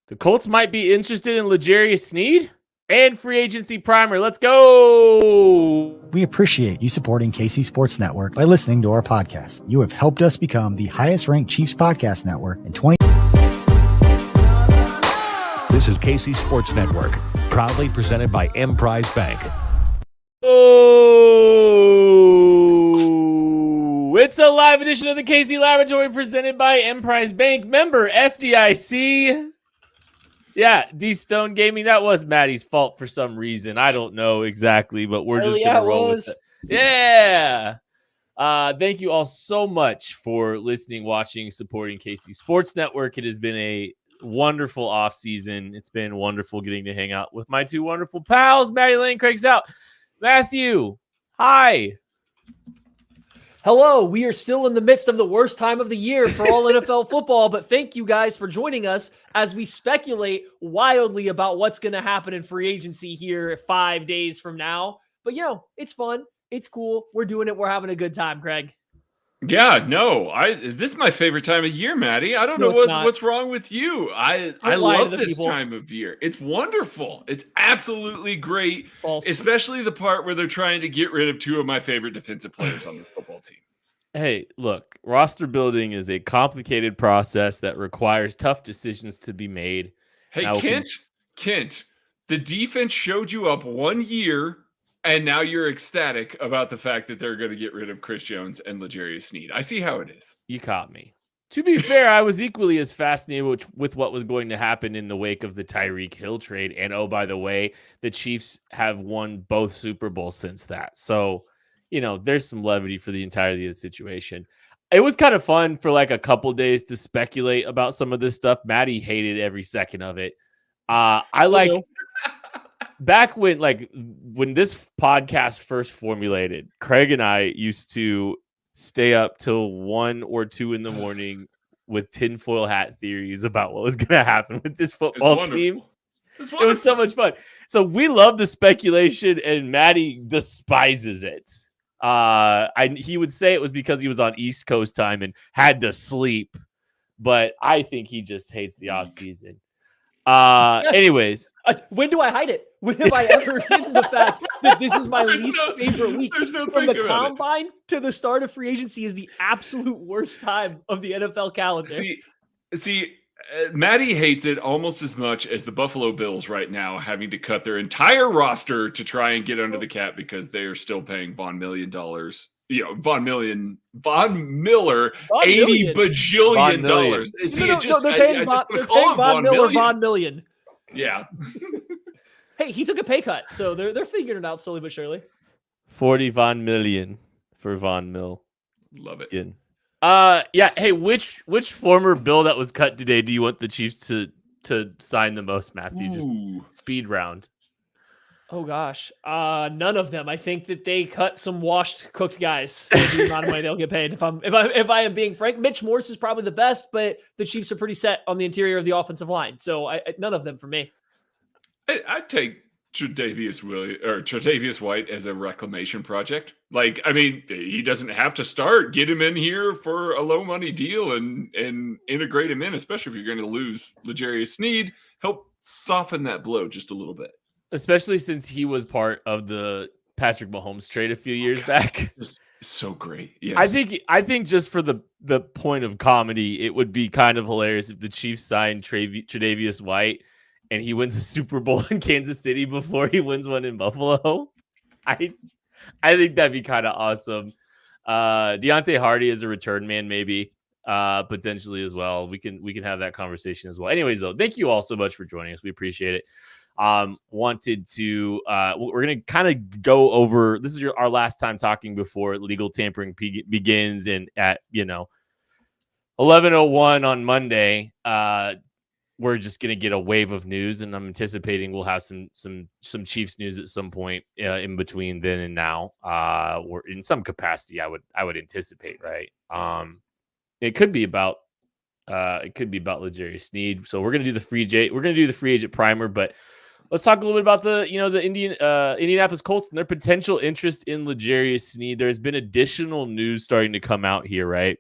The Colts might be interested in L'Jarius Sneed and free agency primer. Let's go. We appreciate you supporting KC Sports Network by listening to our podcast. You have helped us become the highest ranked Chiefs podcast network in 20. This is KC Sports Network, proudly presented by Emprise Bank. Oh, it's a live edition of the KC Laboratory presented by Emprise Bank. Member FDIC. Yeah, D Stone Gaming. That was Maddie's fault for some reason. I don't know exactly, but we're just going to roll with it. Yeah. Thank you all so much for listening, watching, supporting KC Sports Network. It has been a wonderful off season. It's been wonderful getting to hang out with my two wonderful pals, Maddie Lane, Craig Stout. Matthew, hi. Hello, we are still in the midst of the worst time of the year for all NFL football, but thank you guys for joining us as we speculate wildly about what's going to happen in free agency here 5 days from now. But, it's fun. It's cool. We're doing it. We're having a good time, Craig. Yeah, no, this is my favorite time of year, Maddie. I don't know what's wrong with you. I love this time of year. It's wonderful. It's absolutely great, especially the part where they're trying to get rid of two of my favorite defensive players on this football team. Hey, look, roster building is a complicated process that requires tough decisions to be made. Hey, now, Kent, the defense showed you up 1 year. And now you're ecstatic about the fact that they're going to get rid of Chris Jones and L'Jarius Sneed. I see how it is. You caught me. To be fair, I was equally as fascinated with what was going to happen in the wake of the Tyreek Hill trade. And oh, by the way, the Chiefs have won both Super Bowls since that. So, there's some levity for the entirety of the situation. It was kind of fun for like a couple days to speculate about some of this stuff. Maddie hated every second of it. Back when this podcast first formulated, Craig and I used to stay up till 1 or 2 in the morning with tinfoil hat theories about what was going to happen with this football team. It was so much fun. So we love the speculation, and Maddie despises it. He would say it was because he was on East Coast time and had to sleep, but I think he just hates the offseason. Anyways, when do I hide it? When have I ever hidden the fact that this is my least favorite week? From the combine to the start of free agency is the absolute worst time of the NFL calendar. See, Maddie hates it almost as much as the Buffalo Bills right now, having to cut their entire roster to try and get under the cap because they are still paying Von Miller, $80 bajillion dollars. They're paying Von Miller Von Million. Yeah. Hey, he took a pay cut, so they're figuring it out slowly but surely. 40 Von Million for Von Mill. Love it. Yeah. Hey, which former bill that was cut today do you want the Chiefs to sign the most, Matthew? Just speed round. Oh gosh, none of them. I think that they cut some washed, cooked guys. The amount of money they'll get paid. If I am being frank, Mitch Morse is probably the best, but the Chiefs are pretty set on the interior of the offensive line. So none of them for me. I'd take Tre'Davious White as a reclamation project. He doesn't have to start. Get him in here for a low money deal and integrate him in, especially if you're going to lose L'Jarius Sneed. Help soften that blow just a little bit. Especially since he was part of the Patrick Mahomes trade a few years back. So great. Yes. I think just for the point of comedy, it would be kind of hilarious if the Chiefs signed Tre'Davious White and he wins a Super Bowl in Kansas City before he wins one in Buffalo. I think that'd be kind of awesome. Deontay Hardy as a return man, maybe potentially as well. We can have that conversation as well. Anyways, though, thank you all so much for joining us. We appreciate it. Wanted to we're gonna kind of go over this is our last time talking before legal tampering begins, and at 11:01 on Monday we're just gonna get a wave of news, and I'm anticipating we'll have some Chiefs news at some point in between then and now, or in some capacity. I would anticipate, right? It could be about L'Jarius Sneed. So we're gonna do the free agent primer, but let's talk a little bit about the Indianapolis Colts and their potential interest in L'Jarius Sneed. There's been additional news starting to come out here, right?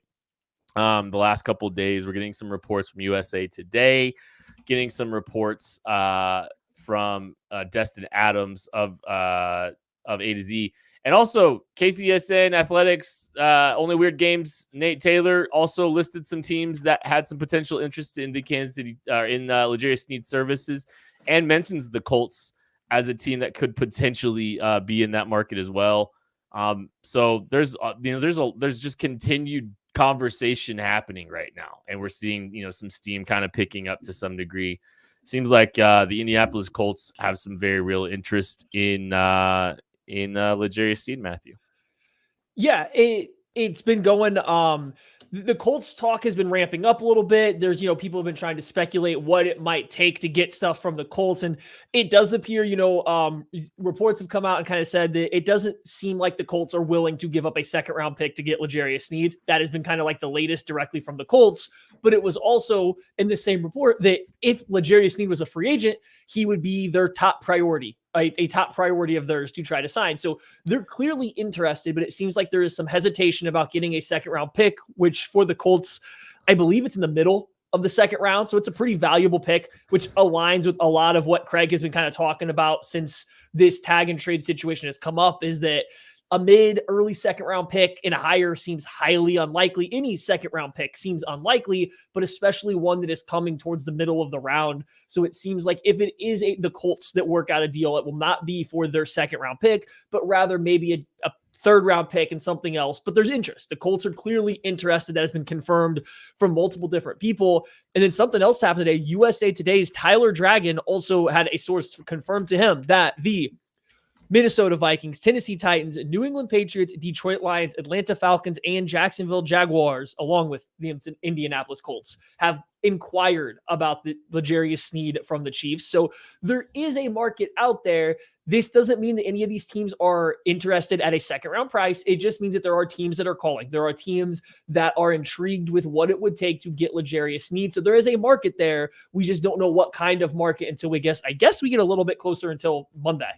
The last couple of days, we're getting some reports from USA Today. getting some reports from Destin Adams of A to Z. And also KCSN Athletics, Only Weird Games, Nate Taylor also listed some teams that had some potential interest in the Kansas City in L'Jarius Sneed services, and mentions the Colts as a team that could potentially be in that market as well. So there's just continued conversation happening right now, and we're seeing some steam kind of picking up to some degree. Seems like the Indianapolis Colts have some very real interest in L'Jarius Sneed, Matthew. Yeah, it's been going. The Colts talk has been ramping up a little bit. There's, people have been trying to speculate what it might take to get stuff from the Colts. And it does appear, reports have come out and kind of said that it doesn't seem like the Colts are willing to give up a second round pick to get L'Jarius Sneed. That has been kind of like the latest directly from the Colts. But it was also in the same report that if L'Jarius Sneed was a free agent, he would be their top priority. A top priority of theirs to try to sign. So they're clearly interested, but it seems like there is some hesitation about getting a second round pick, which for the Colts, I believe it's in the middle of the second round. So it's a pretty valuable pick, which aligns with a lot of what Craig has been kind of talking about since this tag and trade situation has come up, is that a mid-early second-round pick and a higher seems highly unlikely. Any second-round pick seems unlikely, but especially one that is coming towards the middle of the round. So it seems like if it is the Colts that work out a deal, it will not be for their second-round pick, but rather maybe a third-round pick and something else. But there's interest. The Colts are clearly interested. That has been confirmed from multiple different people. And then something else happened today. USA Today's Tyler Dragon also had a source confirm to him that the Minnesota Vikings, Tennessee Titans, New England Patriots, Detroit Lions, Atlanta Falcons, and Jacksonville Jaguars, along with the Indianapolis Colts, have inquired about the L'Jarius Sneed from the Chiefs. So there is a market out there. This doesn't mean that any of these teams are interested at a second round price. It just means that there are teams that are calling. There are teams that are intrigued with what it would take to get L'Jarius Sneed. So there is a market there. We just don't know what kind of market until I guess we get a little bit closer until Monday.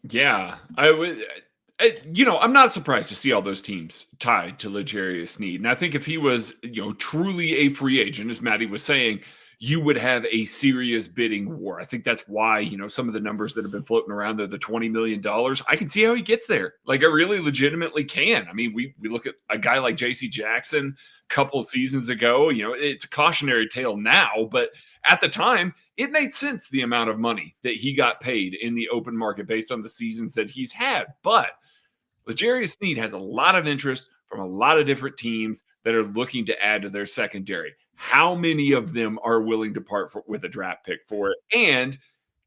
Yeah, I'm not surprised to see all those teams tied to L'Jarius Sneed. And I think if he was, truly a free agent, as Maddie was saying, you would have a serious bidding war. I think that's why, some of the numbers that have been floating around there, the $20 million, I can see how he gets there. Like, I really legitimately can. I mean, we look at a guy like JC Jackson a couple of seasons ago, it's a cautionary tale now, but at the time, it made sense the amount of money that he got paid in the open market based on the seasons that he's had. But L'Jarius Sneed has a lot of interest from a lot of different teams that are looking to add to their secondary. How many of them are willing to part with a draft pick for it? And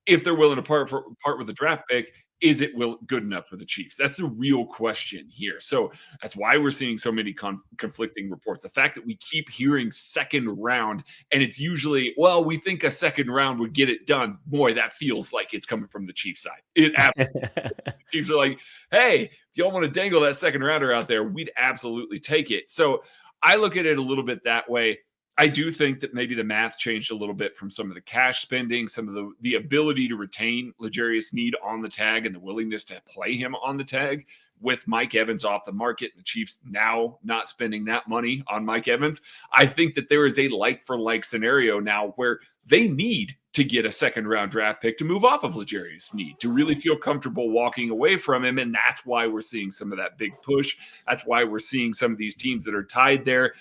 if they're willing to part with a draft pick, is it good enough for the Chiefs? That's the real question here. So that's why we're seeing so many conflicting reports. The fact that we keep hearing second round, and it's usually, well, we think a second round would get it done. Boy, that feels like it's coming from the Chiefs side. It absolutely. The Chiefs are like, hey, if y'all want to dangle that second rounder out there, we'd absolutely take it. So I look at it a little bit that way. I do think that maybe the math changed a little bit from some of the cash spending, some of the ability to retain L'Jarius Sneed on the tag and the willingness to play him on the tag with Mike Evans off the market and the Chiefs now not spending that money on Mike Evans. I think that there is a like-for-like scenario now where they need to get a second-round draft pick to move off of L'Jarius Sneed, to really feel comfortable walking away from him, and that's why we're seeing some of that big push. That's why we're seeing some of these teams that are tied there.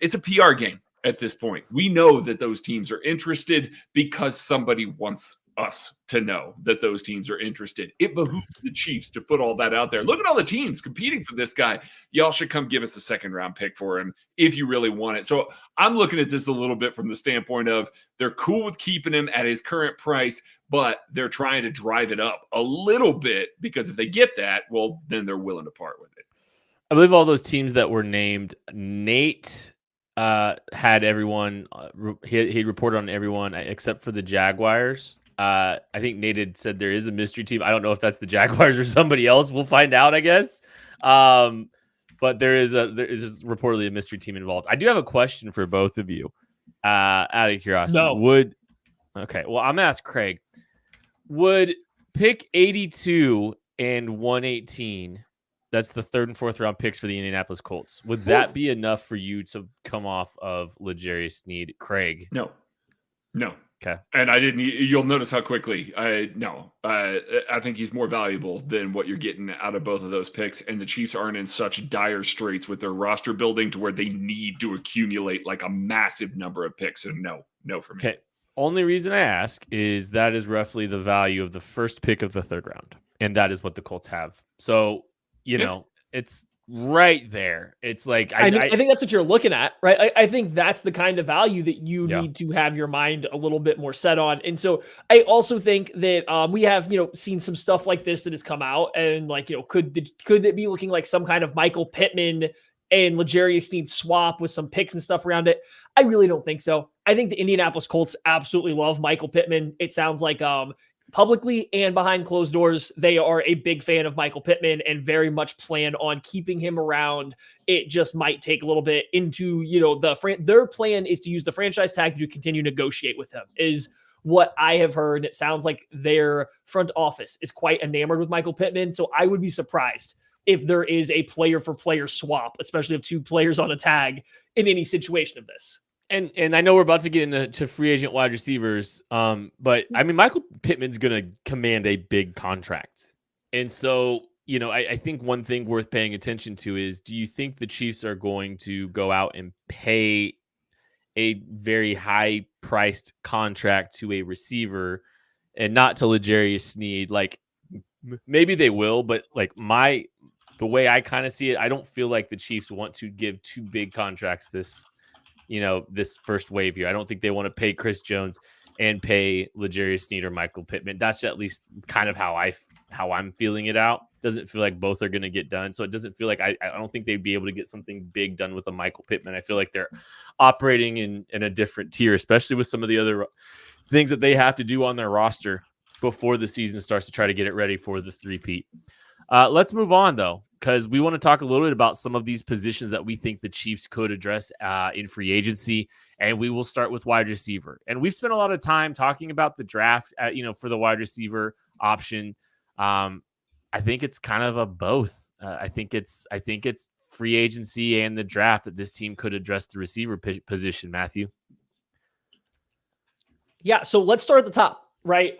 It's a PR game. At this point, we know that those teams are interested because somebody wants us to know that those teams are interested. It behooves the Chiefs to put all that out there. Look at all the teams competing for this guy. Y'all should come give us a second round pick for him if you really want it. So I'm looking at this a little bit from the standpoint of they're cool with keeping him at his current price, but they're trying to drive it up a little bit because if they get that, well, then they're willing to part with it. I believe all those teams that were named, Nate had everyone he reported on everyone except for the Jaguars. I think Nate had said there is a mystery team. I don't know if that's the Jaguars or somebody else. We'll find out, I guess. But there is reportedly a mystery team involved. I do have a question for both of you. Out of curiosity, well, I'm gonna ask Craig. Would pick 82 and 118? That's the third and fourth round picks for the Indianapolis Colts. Would that be enough for you to come off of L'Jarius Sneed, Craig? No. No. Okay. And you'll notice how quickly I think he's more valuable than what you're getting out of both of those picks. And the Chiefs aren't in such dire straits with their roster building to where they need to accumulate like a massive number of picks. So no for me. Okay. Only reason I ask is that is roughly the value of the first pick of the third round. And that is what the Colts have. So, you know, it's right there. It's like I think that's what you're looking at, right? I think that's the kind of value that you need to have your mind a little bit more set on. And so I also think that we have, seen some stuff like this that has come out, and like, could it be looking like some kind of Michael Pittman and L'Jarius Sneed swap with some picks and stuff around it? I really don't think so. I think the Indianapolis Colts absolutely love Michael Pittman. It sounds like publicly and behind closed doors, they are a big fan of Michael Pittman and very much plan on keeping him around. It just might take a little bit into, their plan is to use the franchise tag to continue to negotiate with him, is what I have heard. It sounds like their front office is quite enamored with Michael Pittman. So I would be surprised if there is a player for player swap, especially of two players on a tag in any situation of this. And I know we're about to get into free agent wide receivers, but I mean, Michael Pittman's going to command a big contract. And so, I think one thing worth paying attention to is, do you think the Chiefs are going to go out and pay a very high priced contract to a receiver and not to L'Jarius Sneed? Like, maybe they will, but like the way I kind of see it, I don't feel like the Chiefs want to give two big contracts this first wave here. I don't think they want to pay Chris Jones and pay L'Jarius Sneed or Michael Pittman. That's at least kind of how I'm feeling it out. Doesn't feel like both are going to get done. So it doesn't feel like I don't think they'd be able to get something big done with a Michael Pittman. I feel like they're operating in a different tier, especially with some of the other things that they have to do on their roster before the season starts to try to get it ready for the three-peat. Let's move on, though, because we want to talk a little bit about some of these positions that we think the Chiefs could address in free agency, and we will start with wide receiver. And we've spent a lot of time talking about the draft, for the wide receiver option. I think it's kind of a both. I think it's free agency and the draft that this team could address the receiver position. Matthew. Yeah, so let's start at the top, right?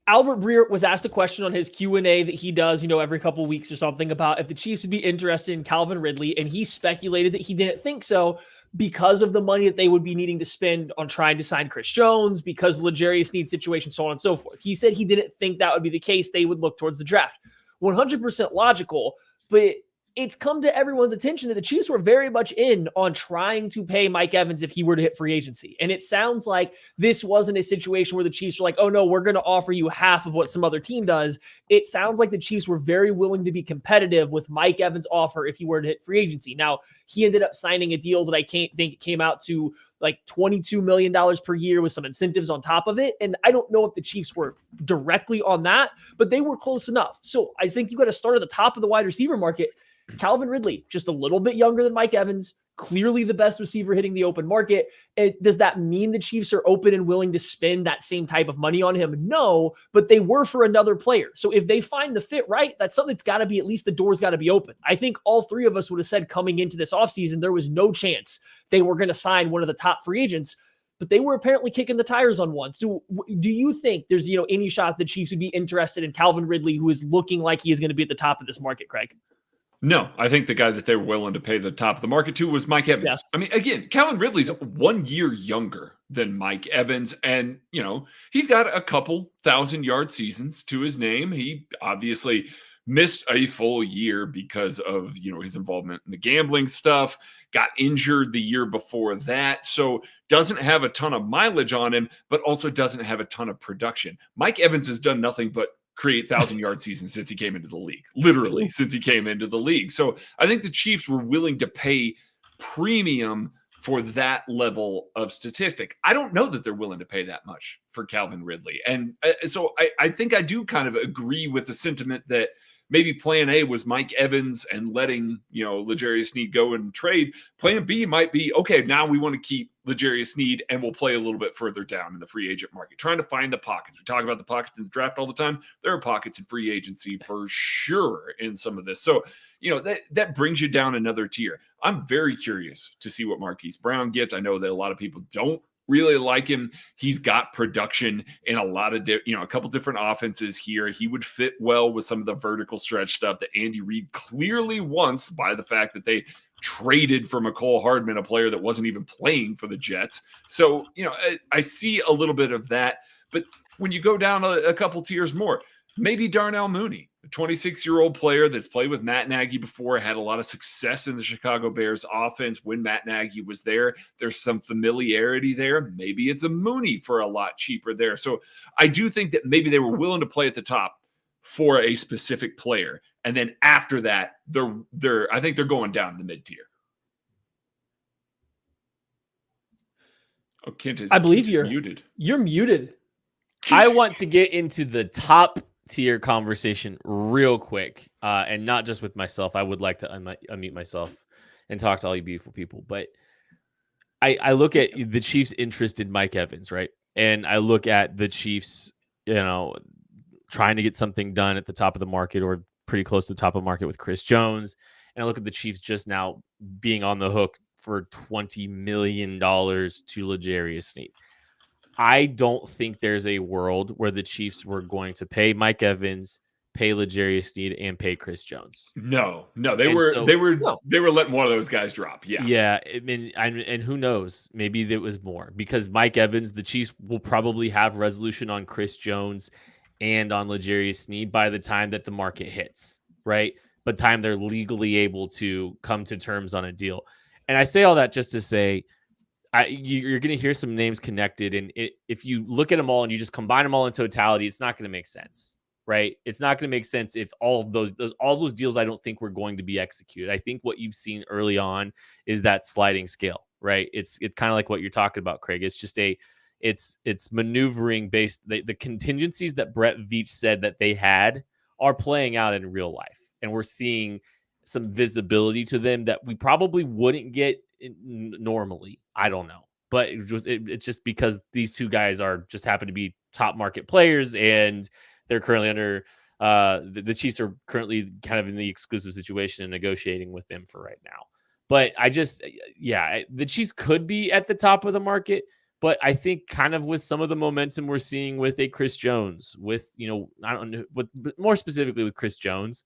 Albert Breer was asked a question on his Q&A that he does, every couple of weeks or something, about if the Chiefs would be interested in Calvin Ridley, and he speculated that he didn't think so because of the money that they would be needing to spend on trying to sign Chris Jones, because of the L'Jarius Sneed situation, so on and so forth. He said he didn't think that would be the case. They would look towards the draft. 100% logical, but it's come to everyone's attention that the Chiefs were very much in on trying to pay Mike Evans if he were to hit free agency. And it sounds like this wasn't a situation where the Chiefs were like, oh no, we're going to offer you half of what some other team does. It sounds like the Chiefs were very willing to be competitive with Mike Evans' offer if he were to hit free agency. Now, he ended up signing a deal that I can't think it came out to like $22 million per year with some incentives on top of it. And I don't know if the Chiefs were directly on that, but they were close enough. So I think you got to start at the top of the wide receiver market. Calvin Ridley, just a little bit younger than Mike Evans, clearly the best receiver hitting the open market. Does that mean the Chiefs are open and willing to spend that same type of money on him? No, but they were for another player. So if they find the fit right, that's something that's got to be, at least the door's got to be open. I think all three of us would have said coming into this offseason, there was no chance they were going to sign one of the top free agents, but they were apparently kicking the tires on one. So do you think there's, any shot the Chiefs would be interested in Calvin Ridley, who is looking like he is going to be at the top of this market, Craig? No, I think the guy that they were willing to pay the top of the market to was Mike Evans. Yeah. I mean, again, Calvin Ridley's 1 year younger than Mike Evans. And, he's got a couple 1,000-yard seasons to his name. He obviously missed a full year because of, his involvement in the gambling stuff, got injured the year before that. So doesn't have a ton of mileage on him, but also doesn't have a ton of production. Mike Evans has done nothing but create 1,000-yard seasons since he came into the league, literally since he came into the league. So I think the Chiefs were willing to pay premium for that level of statistic. I don't know that they're willing to pay that much for Calvin Ridley. And so I think I do kind of agree with the sentiment that maybe plan A was Mike Evans and letting, L'Jarius Sneed go and trade. Plan B might be, okay, now we want to keep L'Jarius Sneed and we'll play a little bit further down in the free agent market, trying to find the pockets. We talk about the pockets in the draft all the time. There are pockets in free agency for sure in some of this. So, that brings you down another tier. I'm very curious to see what Marquise Brown gets. I know that a lot of people don't Really like him. He's got production in a lot of, a couple different offenses here. He would fit well with some of the vertical stretch stuff that Andy Reid clearly wants by the fact that they traded for McCole Hardman, a player that wasn't even playing for the Jets. So, I see a little bit of that. But when you go down a couple tiers more, maybe Darnell Mooney, a 26-year-old player that's played with Matt Nagy before, had a lot of success in the Chicago Bears offense when Matt Nagy was there. There's some familiarity there. Maybe it's a Mooney for a lot cheaper there. So I do think that maybe they were willing to play at the top for a specific player. And then after that, I think they're going down to the mid-tier. Oh, Kent I believe you're muted. You're muted. I want to get into the top tier conversation real quick, and not just with myself. I would like to unmute myself and talk to all you beautiful people. But I look at the Chiefs' interest in Mike Evans, right? And I look at the Chiefs, trying to get something done at the top of the market or pretty close to the top of the market with Chris Jones. And I look at the Chiefs just now being on the hook for $20 million to L'Jarius Sneed. I don't think there's a world where the Chiefs were going to pay Mike Evans, pay L'Jarius Sneed, and pay Chris Jones. No, they were letting one of those guys drop. Yeah. I mean, and who knows? Maybe there was more because Mike Evans, the Chiefs will probably have resolution on Chris Jones and on L'Jarius Sneed by the time that the market hits, right? But time they're legally able to come to terms on a deal. And I say all that just to say, you're going to hear some names connected, and if you look at them all and you just combine them all in totality, it's not going to make sense, right? It's not going to make sense if all those deals I don't think were going to be executed. I think what you've seen early on is that sliding scale, right? It's kind of like what you're talking about, Craig. It's just it's maneuvering based. The contingencies that Brett Veach said that they had are playing out in real life, and we're seeing some visibility to them that we probably wouldn't get normally. I don't know, but it's just because these two guys just happen to be top market players, and they're currently under the Chiefs are currently kind of in the exclusive situation and negotiating with them for right now. But the Chiefs could be at the top of the market, but I think kind of with some of the momentum we're seeing with a Chris Jones, with I don't know, but more specifically with Chris Jones,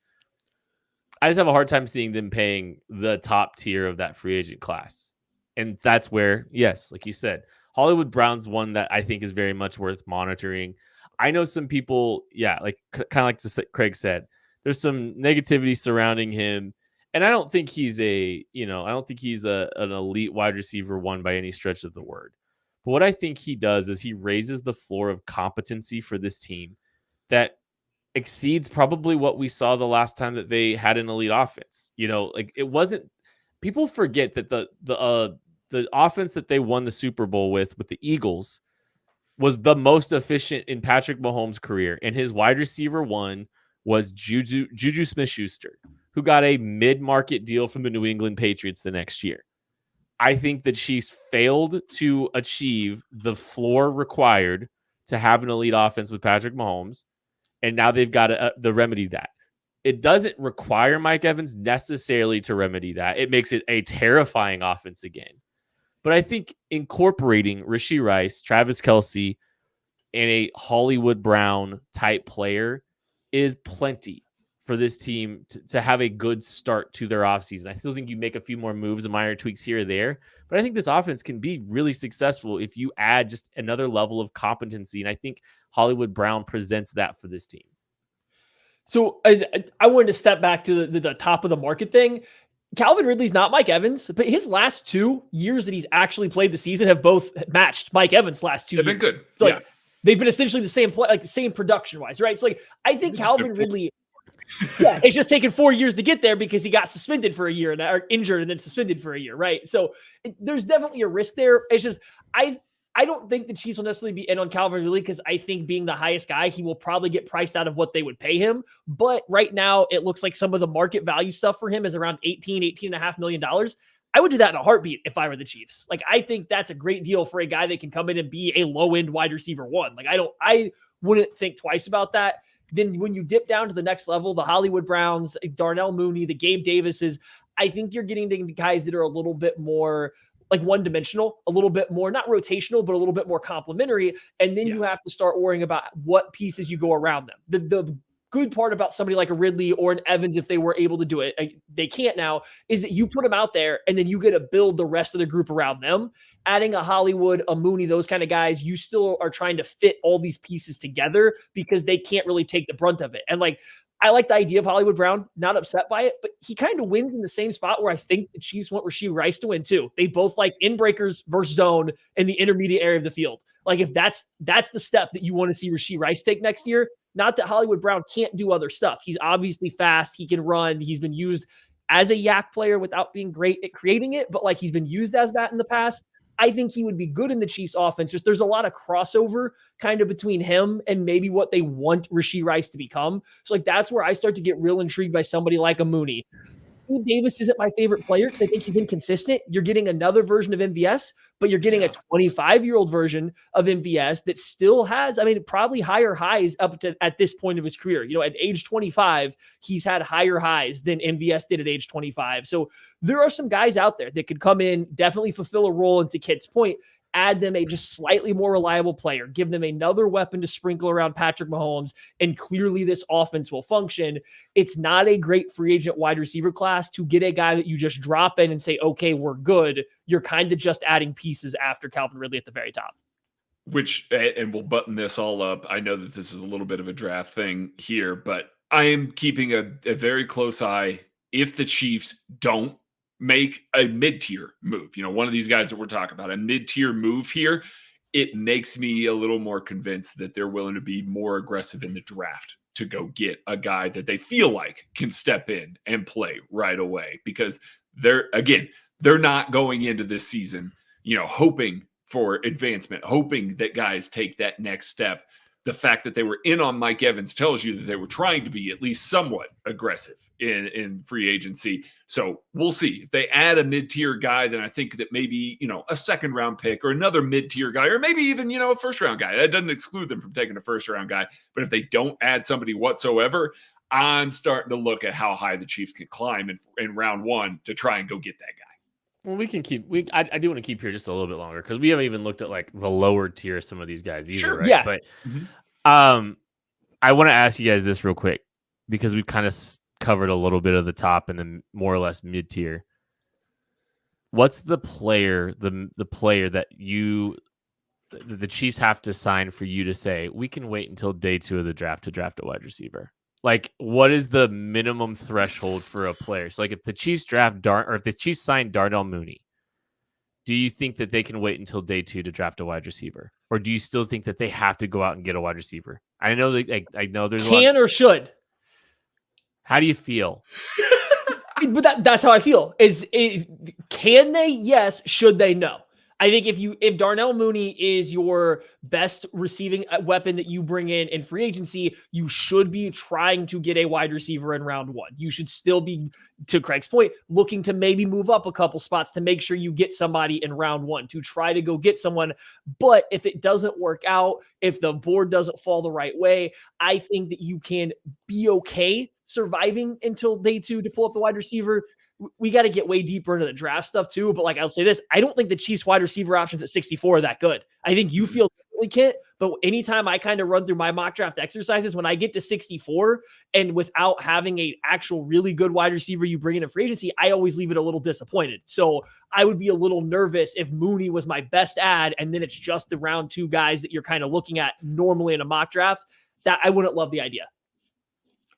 I just have a hard time seeing them paying the top tier of that free agent class. And that's where, yes, like you said, Hollywood Brown's one that I think is very much worth monitoring. I know some people, like kind of like Craig said, there's some negativity surrounding him. And I don't think he's an elite wide receiver one by any stretch of the word. But what I think he does is he raises the floor of competency for this team that exceeds probably what we saw the last time that they had an elite offense. Like it wasn't. People forget that the offense that they won the Super Bowl with the Eagles was the most efficient in Patrick Mahomes' career, and his wide receiver one was Juju Smith-Schuster, who got a mid-market deal from the New England Patriots the next year. I think the Chiefs failed to achieve the floor required to have an elite offense with Patrick Mahomes, and now they've got to remedy that. It doesn't require Mike Evans necessarily to remedy that. It makes it a terrifying offense again. But I think incorporating Rashee Rice, Travis Kelce, and a Hollywood Brown type player is plenty for this team to have a good start to their offseason. I still think you make a few more moves and minor tweaks here or there, but I think this offense can be really successful if you add just another level of competency. And I think Hollywood Brown presents that for this team. So I wanted to step back to the top of the market thing. Calvin Ridley's not Mike Evans, but his last 2 years that he's actually played the season have both matched Mike Evans' last 2 years. They've been good. So they've been essentially the same play, like the same production wise, right? So I think Calvin Ridley, it's just taken 4 years to get there because he got suspended for a year or injured and then suspended for a year, right? So there's definitely a risk there. It's just I don't think the Chiefs will necessarily be in on Calvin Ridley because I think being the highest guy, he will probably get priced out of what they would pay him. But right now, it looks like some of the market value stuff for him is around $18.5 million. I would do that in a heartbeat if I were the Chiefs. I think that's a great deal for a guy that can come in and be a low-end wide receiver one. I wouldn't think twice about that. Then when you dip down to the next level, the Hollywood Browns, Darnell Mooney, the Gabe Davises, I think you're getting to guys that are a little bit more like one-dimensional, a little bit more, not rotational, but a little bit more complementary. And then you have to start worrying about what pieces you go around them. The good part about somebody like a Ridley or an Evans, if they were able to do it, they can't now, is that you put them out there and then you get to build the rest of the group around them. Adding a Hollywood, a Mooney, those kind of guys, you still are trying to fit all these pieces together because they can't really take the brunt of it. And like, I like the idea of Hollywood Brown, not upset by it, but he kind of wins in the same spot where I think the Chiefs want Rashee Rice to win too. They both like in breakers versus zone in the intermediate area of the field. Like if that's the step that you want to see Rashee Rice take next year. Not that Hollywood Brown can't do other stuff. He's obviously fast. He can run. He's been used as a yak player without being great at creating it, but like he's been used as that in the past. I think he would be good in the Chiefs offense. Just there's a lot of crossover kind of between him and maybe what they want Rashee Rice to become. So like that's where I start to get real intrigued by somebody like a Mooney. Davis isn't my favorite player because I think he's inconsistent. You're getting another version of MVS, but you're getting a 25-year-old version of MVS that still has, I mean, probably higher highs up to at this point of his career. You know, at age 25, he's had higher highs than MVS did at age 25. So there are some guys out there that could come in, definitely fulfill a role, and to Kit's point, add them a just slightly more reliable player, give them another weapon to sprinkle around Patrick Mahomes, and clearly this offense will function. It's not a great free agent wide receiver class to get a guy that you just drop in and say, okay, we're good. You're kind of just adding pieces after Calvin Ridley at the very top. Which, and we'll button this all up. I know that this is a little bit of a draft thing here, but I am keeping a very close eye if the Chiefs don't make a mid-tier move. You know, one of these guys that we're talking about, a mid-tier move here, it makes me a little more convinced that they're willing to be more aggressive in the draft to go get a guy that they feel like can step in and play right away, because they're not going into this season, you know, hoping for advancement, hoping that guys take that next step. The fact that they were in on Mike Evans tells you that they were trying to be at least somewhat aggressive in free agency. So we'll see. If they add a mid-tier guy, then I think that maybe, you know, a second-round pick or another mid-tier guy, or maybe even, you know, a first-round guy. That doesn't exclude them from taking a first-round guy. But if they don't add somebody whatsoever, I'm starting to look at how high the Chiefs can climb in round one to try and go get that guy. Well, we can keep. I do want to keep here just a little bit longer because we haven't even looked at like the lower tier of some of these guys either, sure, right? Yeah. But I want to ask you guys this real quick because we've kind of covered a little bit of the top and then more or less mid tier. What's the player, the player that the Chiefs have to sign for you to say we can wait until day 2 of the draft to draft a wide receiver? Like, what is the minimum threshold for a player? So, like, if the Chiefs draft if the Chiefs sign Darnell Mooney, do you think that they can wait until day 2 to draft a wide receiver, or do you still think that they have to go out and get a wide receiver? I know that I know there's or should. How do you feel? But that's how I feel. Can they? Yes. Should they? No. I think if Darnell Mooney is your best receiving weapon that you bring in free agency, you should be trying to get a wide receiver in round 1. You should still be, to Craig's point, looking to maybe move up a couple spots to make sure you get somebody in round 1 to try to go get someone. But if it doesn't work out, if the board doesn't fall the right way, I think that you can be okay surviving until day 2 to pull up the wide receiver. We got to get way deeper into the draft stuff too. But like, I'll say this, I don't think the Chiefs wide receiver options at 64 are that good. I think you feel differently, Kit, but anytime I kind of run through my mock draft exercises, when I get to 64 and without having a actual really good wide receiver you bring in a free agency, I always leave it a little disappointed. So I would be a little nervous if Mooney was my best ad and then it's just the round 2 guys that you're kind of looking at normally in a mock draft. That I wouldn't love the idea.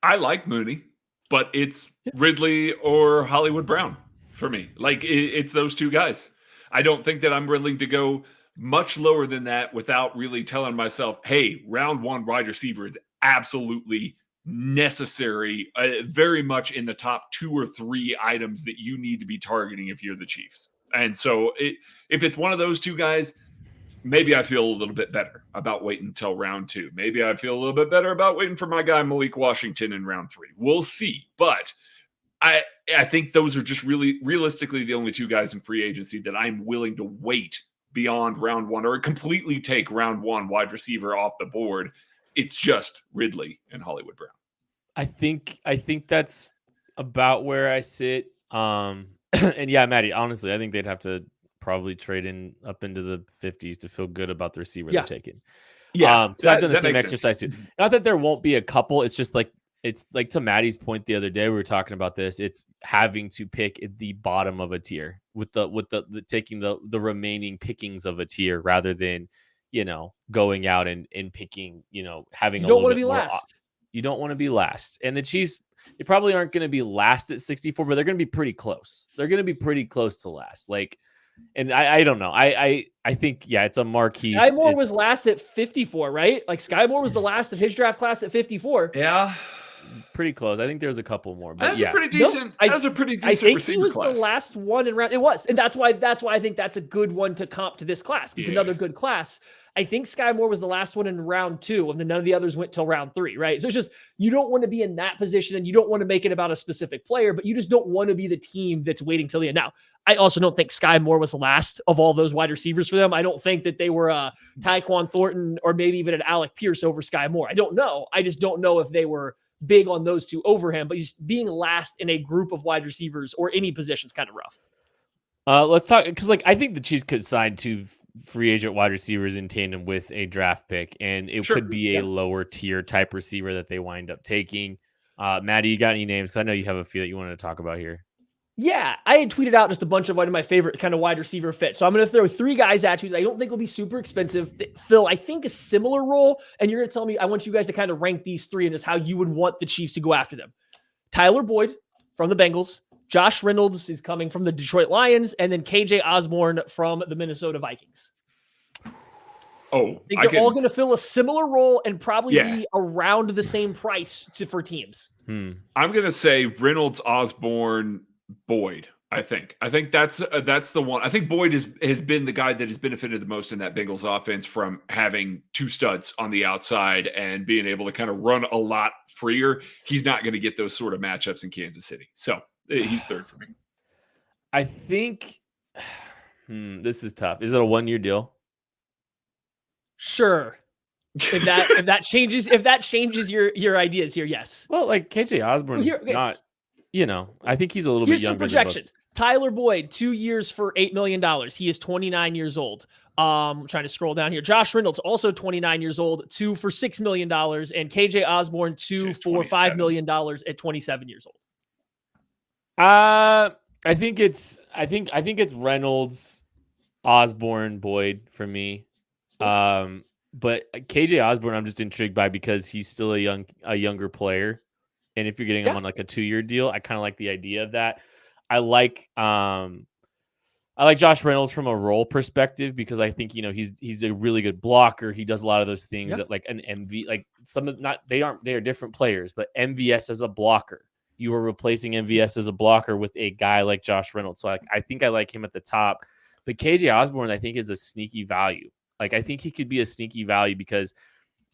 I like Mooney, but it's Ridley or Hollywood Brown for me. Like, it's those 2 guys. I don't think that I'm willing to go much lower than that without really telling myself, hey, round 1 wide receiver is absolutely necessary, very much in the top 2 or 3 items that you need to be targeting if you're the Chiefs. And so if it's one of those 2 guys, maybe I feel a little bit better about waiting until round 2. Maybe I feel a little bit better about waiting for my guy Malik Washington in round 3. We'll see. But I think those are just really realistically the only 2 guys in free agency that I'm willing to wait beyond round 1 or completely take round 1 wide receiver off the board. It's just Ridley and Hollywood Brown. I think that's about where I sit. And yeah, Maddie, honestly, I think they'd have to probably trading up into the 50s to feel good about the receiver they're taking. Yeah, because I've done the same exercise too. Not that there won't be a couple. It's just like to Maddie's point the other day. We were talking about this. It's having to pick at the bottom of a tier with the taking the remaining pickings of a tier rather than going out and picking having. You don't want to be last. You don't want to be last. And the Chiefs, they probably aren't going to be last at 64, but they're going to be pretty close. They're going to be pretty close to last. And I don't know. I think, it's a marquee. Sky Moore was last at 54, right? Like Sky Moore was the last of his draft class at 54. Yeah. Pretty close. I think there's a couple more. But that's a pretty decent. That's a pretty decent. I think he was the last one in round. It was, and that's why I think that's a good one to comp to this class. It's another good class. I think Sky Moore was the last one in round 2, and then none of the others went till round 3, right? So it's just, you don't want to be in that position, and you don't want to make it about a specific player, but you just don't want to be the team that's waiting till the end. Now, I also don't think Sky Moore was the last of all those wide receivers for them. I don't think that they were Tyquan Thornton or maybe even an Alec Pierce over Sky Moore. I don't know. I just don't know if they were big on those two over him, but he's being last in a group of wide receivers or any position is kind of rough. Let's talk, because I think the Chiefs could sign 2 free agent wide receivers in tandem with a draft pick, and it could be a lower tier type receiver that they wind up taking. Maddie, you got any names? Because I know you have a few that you wanted to talk about here. Yeah, I had tweeted out just a bunch of one of my favorite kind of wide receiver fits. So I'm going to throw 3 guys at you that I don't think will be super expensive. Phil, I think a similar role, and you're going to tell me, I want you guys to kind of rank these 3 and just how you would want the Chiefs to go after them. Tyler Boyd from the Bengals. Josh Reynolds is coming from the Detroit Lions, and then KJ Osborne from the Minnesota Vikings. Oh, I think they're all going to fill a similar role and probably be around the same price for teams. I'm going to say Reynolds, Osborne, Boyd. I think that's the one. I think Boyd has been the guy that has benefited the most in that Bengals offense from having 2 studs on the outside and being able to kind of run a lot freer. He's not going to get those sort of matchups in Kansas City. So he's 3rd for me. I think this is tough. Is it a 1-year deal? Sure. If that changes your ideas here, yes. Well, KJ Osborne is not, I think he's a little bit younger. Here's some projections. Tyler Boyd, 2 years for $8 million. He is 29 years old. Trying to scroll down here. Josh Reynolds, also 29 years old, 2 for $6 million. And KJ Osborne, 2 for $5 million at 27 years old. I think it's Reynolds, Osborne, Boyd for me. But KJ Osborne, I'm just intrigued by because he's still a younger player. And if you're getting him on a 2-year deal, I kind of like the idea of that. I like Josh Reynolds from a role perspective because I think he's a really good blocker. He does a lot of those things that an MV they are different players, but MVS as a blocker, you are replacing MVS as a blocker with a guy like Josh Reynolds. So I think I like him at the top, but KJ Osborne I think is a sneaky value. I think he could be a sneaky value because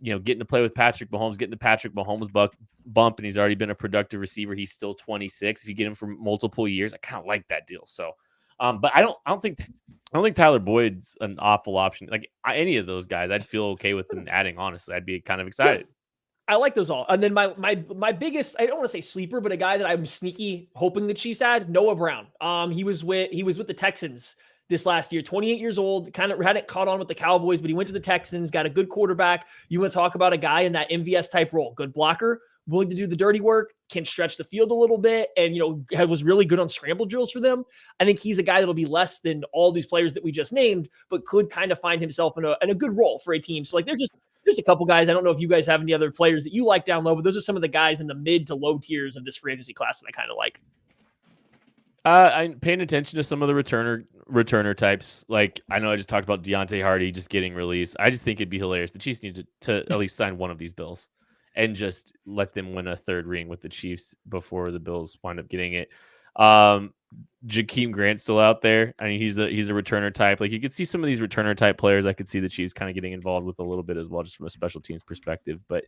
getting to play with Patrick Mahomes, getting the Patrick Mahomes bump, and he's already been a productive receiver. He's still 26. If you get him for multiple years, I kind of like that deal. So, but I don't think Tyler Boyd's an awful option. Any of those guys, I'd feel okay with them adding. Honestly, I'd be kind of excited. I like those all. And then my biggest, I don't want to say sleeper, but a guy that I'm sneaky hoping the Chiefs add, Noah Brown. He was with the Texans this last year, 28 years old, kind of hadn't caught on with the Cowboys, but he went to the Texans, got a good quarterback. You want to talk about a guy in that MVS type role, good blocker, willing to do the dirty work, can stretch the field a little bit, and was really good on scramble drills for them. I think he's a guy that'll be less than all these players that we just named, but could kind of find himself in a good role for a team. So there's a couple guys. I don't know if you guys have any other players that you like down low, but those are some of the guys in the mid to low tiers of this free agency class that I kind of like. I'm paying attention to some of the returner types. I know I just talked about Deontay Hardy just getting released. I just think it'd be hilarious. The Chiefs need to at least sign one of these Bills and just let them win a 3rd ring with the Chiefs before the Bills wind up getting it. Jakeem Grant's still out there. I mean, he's a returner type. You could see some of these returner type players. I could see the Chiefs kind of getting involved with a little bit as well, just from a special teams perspective. But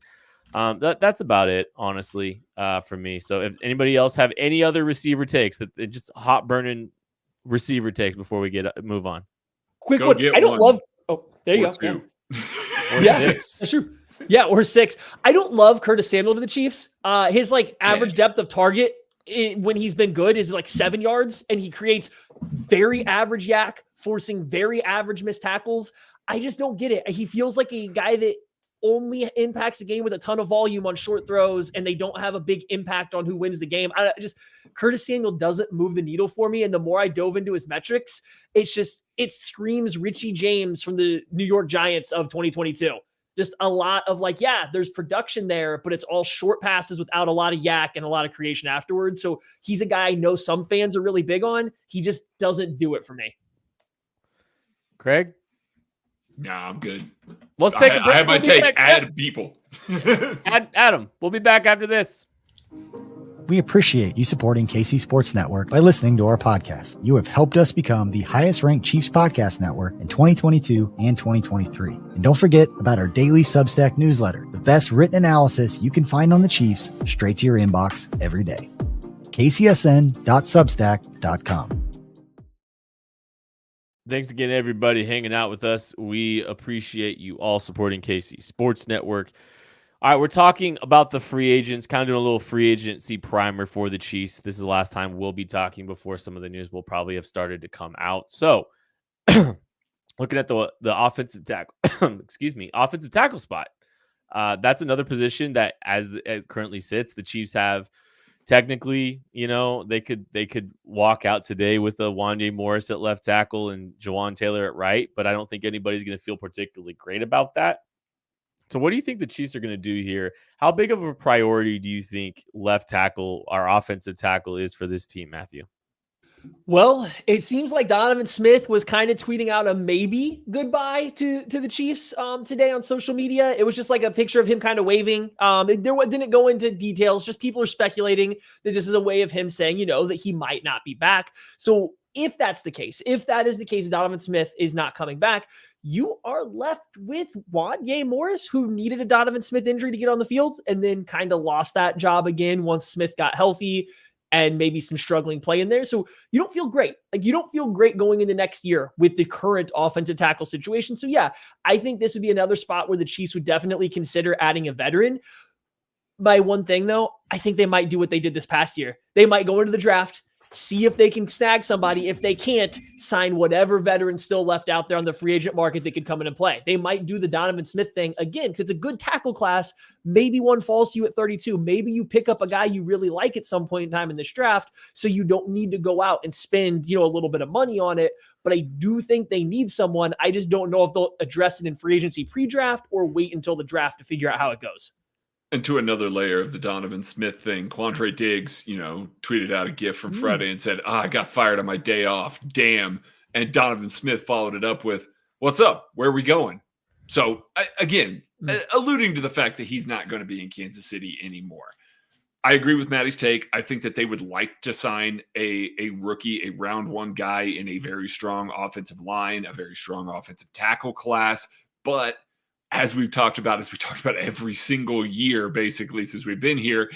that's about it, honestly, for me. So if anybody else have any other receiver takes that just hot burning receiver takes before we move on. Quick one. I don't love. Oh, there you go. Or 6. That's true. Yeah, or 6. I don't love Curtis Samuel to the Chiefs. His average depth of target when he's been good is like 7 yards, and he creates very average yak, forcing very average missed tackles. I just don't get it. He feels like a guy that only impacts the game with a ton of volume on short throws, and they don't have a big impact on who wins the game. Curtis Samuel doesn't move the needle for me. And the more I dove into his metrics, it screams Richie James from the New York Giants of 2022. Just a lot of like, yeah, there's production there, but it's all short passes without a lot of yak and a lot of creation afterwards. So he's a guy I know some fans are really big on. He just doesn't do it for me. Craig? Nah, I'm good. Let's take a break. I have my take. Add people. Adam, we'll be back after this. We appreciate you supporting KC Sports Network by listening to our podcast. You have helped us become the highest ranked Chiefs podcast network in 2022 and 2023. And don't forget about our daily Substack newsletter, the best written analysis you can find on the Chiefs straight to your inbox every day. kcsn.substack.com. Thanks again, everybody, hanging out with us. We appreciate you all supporting KC Sports Network. All right, we're talking about the free agents, kind of doing a little free agency primer for the Chiefs. This is the last time we'll be talking before some of the news will probably have started to come out. So, looking at the offensive tackle, offensive tackle spot. That's another position that, as it currently sits, the Chiefs have. Technically, they could walk out today with a Wande Morris at left tackle and Jawan Taylor at right, but I don't think anybody's going to feel particularly great about that. So what do you think the Chiefs are going to do here? How big of a priority do you think left tackle, our offensive tackle, is for this team, Matthew? Well, it seems like Donovan Smith was kind of tweeting out a maybe goodbye to the Chiefs today on social media. It was just like a picture of him kind of waving. Didn't go into details. Just people are speculating that this is a way of him saying, that he might not be back. So if that's the case, Donovan Smith is not coming back, you are left with Wande Morris, who needed a Donovan Smith injury to get on the field and then kind of lost that job again once Smith got healthy and maybe some struggling play in there. So you don't feel great. You don't feel great going into next year with the current offensive tackle situation. So yeah, I think this would be another spot where the Chiefs would definitely consider adding a veteran. My one thing though, I think they might do what they did this past year. They might go into the draft, see if they can snag somebody. If they can't, sign whatever veteran's still left out there on the free agent market that could come in and play. They might do the Donovan Smith thing again because it's a good tackle class. Maybe one falls to you at 32. Maybe you pick up a guy you really like at some point in time in this draft, so you don't need to go out and spend, a little bit of money on it. But I do think they need someone. I just don't know if they'll address it in free agency pre-draft or wait until the draft to figure out how it goes. And to another layer of the Donovan Smith thing, Quandre Diggs, tweeted out a GIF from Friday and said, I got fired on my day off. Damn. And Donovan Smith followed it up with, what's up? Where are we going? So, alluding to the fact that he's not going to be in Kansas City anymore. I agree with Maddie's take. I think that they would like to sign a rookie, a round one guy in a very strong offensive line, a very strong offensive tackle class. But as we talked about every single year, basically, since we've been here,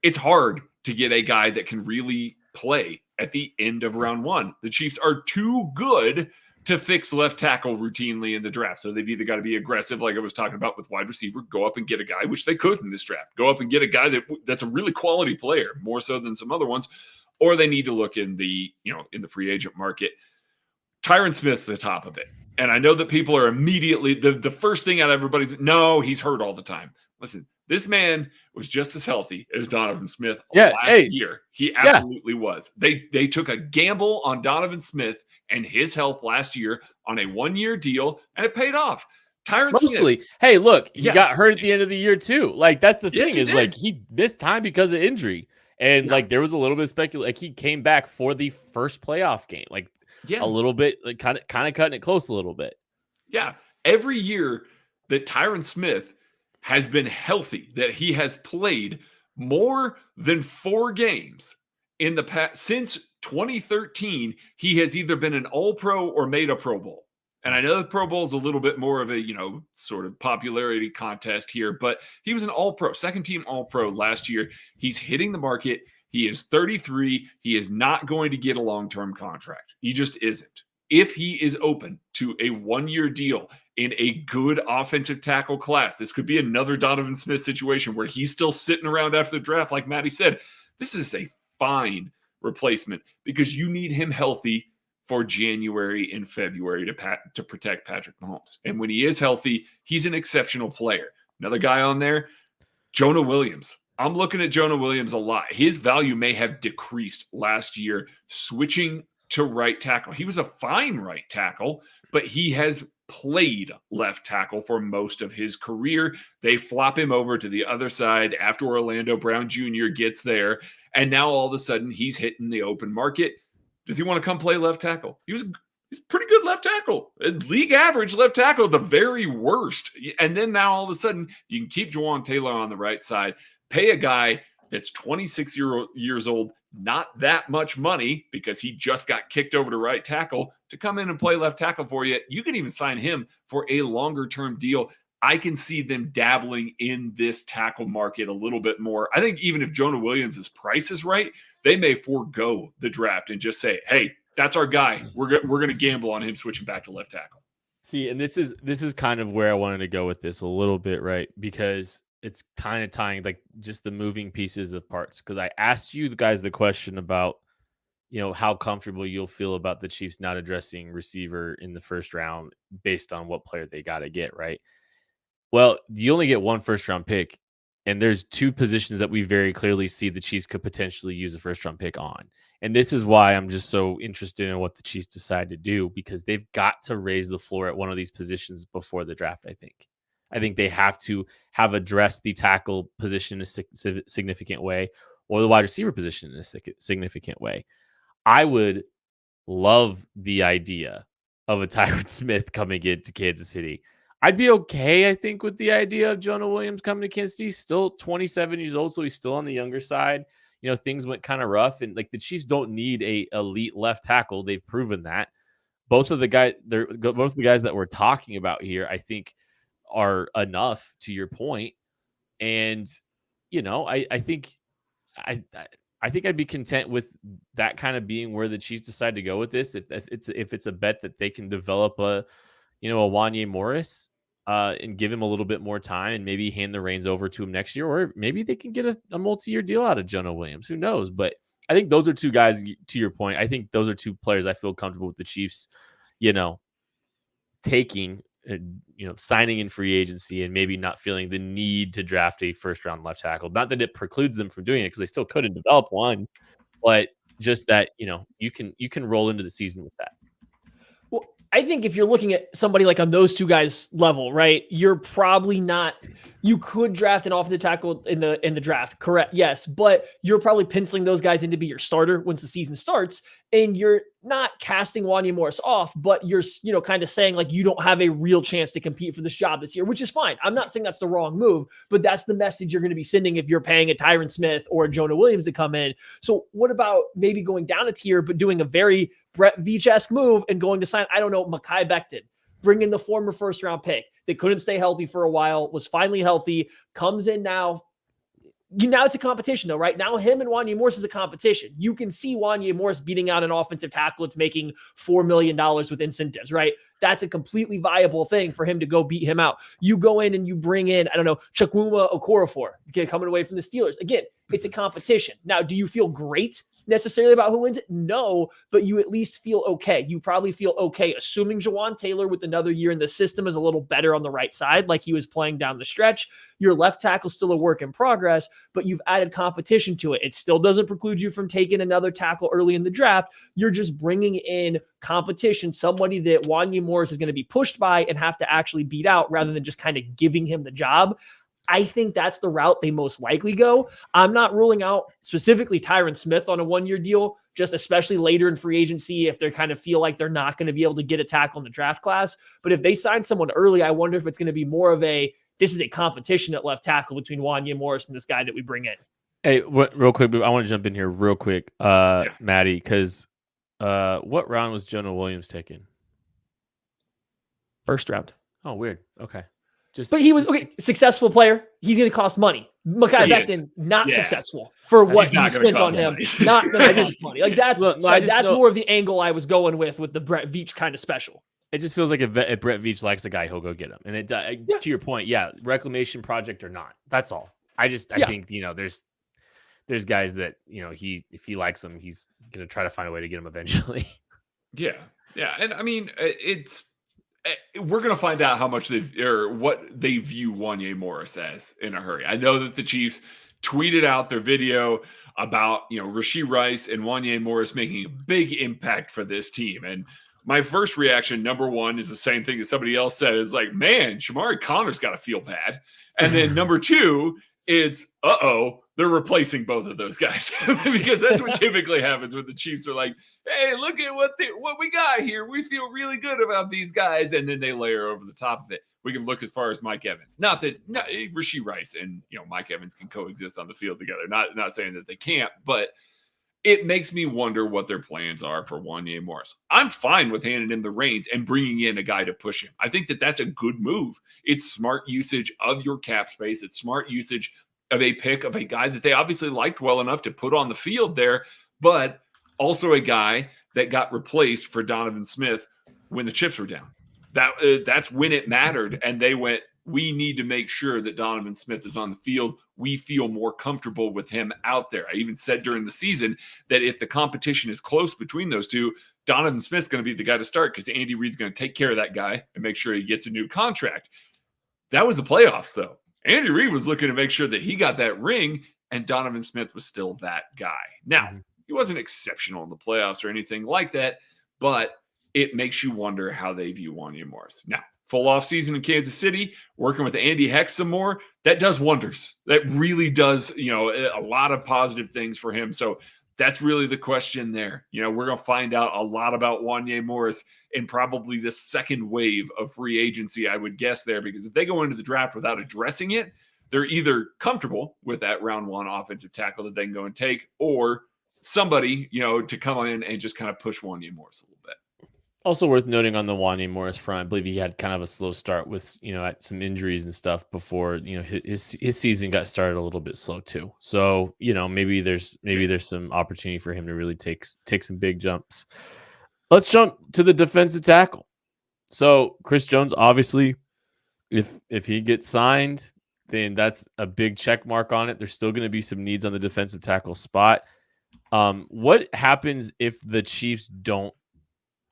it's hard to get a guy that can really play at the end of round one. The Chiefs are too good to fix left tackle routinely in the draft. So they've either got to be aggressive, like I was talking about with wide receiver, go up and get a guy, which they could in this draft, go up and get a guy that's a really quality player, more so than some other ones, or they need to look in the free agent market. Tyron Smith's the top of it. And I know that people are immediately, the first thing out of everybody's, no, he's hurt all the time. Listen, this man was just as healthy as Donovan Smith last year. He absolutely was. They took a gamble on Donovan Smith and his health last year on a 1-year deal, and it paid off. Tyron Smith. Hey, look, he got hurt at the end of the year too. Like, that's the thing is, like, he missed time because of injury. And, like, there was a little bit of speculation. Like, he came back for the first playoff game. Like, a little bit, like kind of cutting it close a little bit. Yeah. Every year that Tyron Smith has been healthy, that he has played more than 4 games in the past since 2013, he has either been an All-Pro or made a Pro Bowl. And I know the Pro Bowl is a little bit more of a, sort of popularity contest here, but he was an All-Pro, second-team All-Pro last year. He's hitting the market. He is 33. He is not going to get a long-term contract. He just isn't. If he is open to a 1-year deal in a good offensive tackle class, this could be another Donovan Smith situation where he's still sitting around after the draft. Like Maddie said, This is a fine replacement because you need him healthy for January and February to protect Patrick Mahomes. And when he is healthy, he's an exceptional player. Another guy on there, Jonah Williams. I'm looking at Jonah Williams a lot. His value may have decreased last year switching to right tackle. He was a fine right tackle, but he has played left tackle for most of his career. They flop him over to the other side after Orlando Brown Jr. gets there, and now all of a sudden he's hitting the open market. Does he want to come play left tackle? He's pretty good left tackle, league average left tackle, the very worst. And then now all of a sudden you can keep Jawaan Taylor on the right side, pay a guy that's 26 years old, not that much money because he just got kicked over to right tackle to come in and play left tackle for you. You can even sign him for a longer term deal. I can see them dabbling in this tackle market a little bit more. I think even if Jonah Williams' price is right, they may forego the draft and just say, hey, that's our guy. We're going to gamble on him switching back to left tackle. See, and this is kind of where I wanted to go with this a little bit, right? Because it's kind of tying like just the moving pieces of parts. Because I asked you guys the question about, how comfortable you'll feel about the Chiefs not addressing receiver in the first round based on what player they got to get, right? Well, you only get one first round pick, and there's two positions that we very clearly see the Chiefs could potentially use a first round pick on. And this is why I'm just so interested in what the Chiefs decide to do, because they've got to raise the floor at one of these positions before the draft, I think. I think they have to have addressed the tackle position in a significant way or the wide receiver position in a significant way. I would love the idea of a Tyron Smith coming into Kansas City. I'd be okay, I think, with the idea of Jonah Williams coming to Kansas City. Still 27 years old, so he's still on the younger side. Things went kind of rough, and like the Chiefs don't need a elite left tackle. They've proven that. Both of the guys that we're talking about here, I think, are enough to your point. And I think I'd be content with that kind of being where the Chiefs decide to go with this. If it's a bet that they can develop a Wanya Morris and give him a little bit more time and maybe hand the reins over to him next year, or maybe they can get a multi-year deal out of Jonah Williams. Who knows? But I think those are two guys, to your point. I think those are two players I feel comfortable with the Chiefs, taking, signing in free agency and maybe not feeling the need to draft a first round left tackle. Not that it precludes them from doing it, because they still couldn't develop one, but just that, you can roll into the season with that. Well, I think if you're looking at somebody like on those two guys level, right, you're probably not, you could draft an offensive tackle in the draft. Correct. Yes. But you're probably penciling those guys in to be your starter once the season starts, and you're not casting Wanya Morris off, but you're, kind of saying like, you don't have a real chance to compete for this job this year, which is fine. I'm not saying that's the wrong move, but that's the message you're going to be sending if you're paying a Tyron Smith or a Jonah Williams to come in. So what about maybe going down a tier, but doing a very Brett Veach-esque move and going to sign, I don't know, Mekhi Becton, bring in the former first round pick that couldn't stay healthy for a while, was finally healthy, comes in now. Now it's a competition though, right? Now him and Wanya Morris is a competition. You can see Wanya Morris beating out an offensive tackle. It's making $4 million with incentives, right? That's a completely viable thing for him to go beat him out. You go in and you bring in, I don't know, Chukwuma Okorafor, coming away from the Steelers. Again, it's a competition. Now, do you feel great necessarily about who wins it? No, but you at least feel okay. You probably feel okay, assuming Jawaan Taylor with another year in the system is a little better on the right side, like he was playing down the stretch. Your left tackle still a work in progress, but you've added competition to it. It still doesn't preclude you from taking another tackle early in the draft. You're just bringing in competition, somebody that Wanya Morris is going to be pushed by and have to actually beat out rather than just kind of giving him the job. I think that's the route they most likely go. I'm not ruling out specifically Tyron Smith on a one-year deal, just especially later in free agency if they kind of feel like they're not going to be able to get a tackle in the draft class. But if they sign someone early, I wonder if it's going to be more of this is a competition at left tackle between Wanya Morris and this guy that we bring in. Hey, real quick, I want to jump in here real quick, Maddie, because what round was Jonah Williams taken? First round. Oh, weird. Okay. But he was successful player. He's going to cost money. Mekhi Becton, not successful for what you spent on him. Not going to cost money. Like that's more of the angle I was going with the Brett Veach kind of special. It just feels like if Brett Veach likes a guy, he'll go get him. And to your point, reclamation project or not, that's all. I think there's guys that, if he likes them, he's going to try to find a way to get them eventually. Yeah. And I mean, we're going to find out how much what they view Wanya Morris as in a hurry. I know that the Chiefs tweeted out their video about, Rashee Rice and Wanya Morris making a big impact for this team. And my first reaction, number one, is the same thing as somebody else said, is like, man, Shamari Connor's got to feel bad. And then number two, it's, they're replacing both of those guys because that's what typically happens when the Chiefs are like, hey, look at what we got here. We feel really good about these guys. And then they layer over the top of it. We can look as far as Mike Evans. Not that Rashee Rice and Mike Evans can coexist on the field together. Not saying that they can't, but it makes me wonder what their plans are for Wanya Morris. I'm fine with handing him the reins and bringing in a guy to push him. I think that that's a good move. It's smart usage of your cap space. It's smart usage of a pick of a guy that they obviously liked well enough to put on the field there, but also a guy that got replaced for Donovan Smith when the chips were down. That's when it mattered, and they went, we need to make sure that Donovan Smith is on the field. We feel more comfortable with him out there. I even said during the season that if the competition is close between those two, Donovan Smith's going to be the guy to start because Andy Reid's going to take care of that guy and make sure he gets a new contract. That was the playoffs, though. Andy Reid was looking to make sure that he got that ring, and Donovan Smith was still that guy. Now, he wasn't exceptional in the playoffs or anything like that, but it makes you wonder how they view Wanya Morris. Now, full off season in Kansas City, working with Andy Heck some more, that does wonders. That really does, a lot of positive things for him. So that's really the question there. We're going to find out a lot about Wanya Morris in probably the second wave of free agency, I would guess there, because if they go into the draft without addressing it, they're either comfortable with that round one offensive tackle that they can go and take, or somebody, to come in and just kind of push Wanya Morris a little bit. Also worth noting on the Wanya Morris front, I believe he had kind of a slow start with, some injuries and stuff before, his season got started a little bit slow too. So, maybe there's some opportunity for him to really take some big jumps. Let's jump to the defensive tackle. So Chris Jones, obviously, if he gets signed, then that's a big check mark on it. There's still going to be some needs on the defensive tackle spot. What happens if the Chiefs don't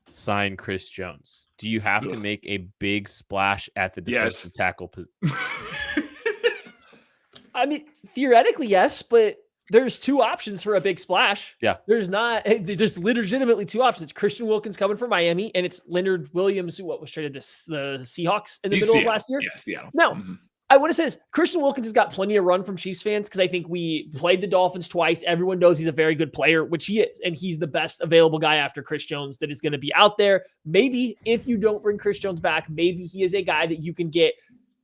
sign Chris Jones? Do you have to make a big splash at the defensive tackle position? I mean, theoretically, yes, but there's two options for a big splash. Yeah. There's legitimately two options. It's Christian Wilkins coming from Miami, and it's Leonard Williams, who was traded to the Seahawks in the middle of last year. Yes, yeah. Now, I want to say this. Christian Wilkins has got plenty of run from Chiefs fans because I think we played the Dolphins twice. Everyone knows he's a very good player, which he is, and he's the best available guy after Chris Jones that is going to be out there. Maybe if you don't bring Chris Jones back, maybe he is a guy that you can get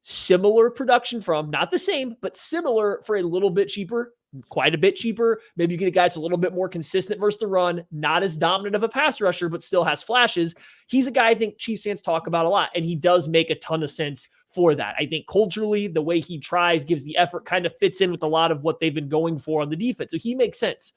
similar production from, not the same, but similar for a little bit cheaper, quite a bit cheaper. Maybe you get a guy that's a little bit more consistent versus the run, not as dominant of a pass rusher, but still has flashes. He's a guy I think Chiefs fans talk about a lot, and he does make a ton of sense for that. I think culturally, the way he tries, gives the effort, kind of fits in with a lot of what they've been going for on the defense. So he makes sense.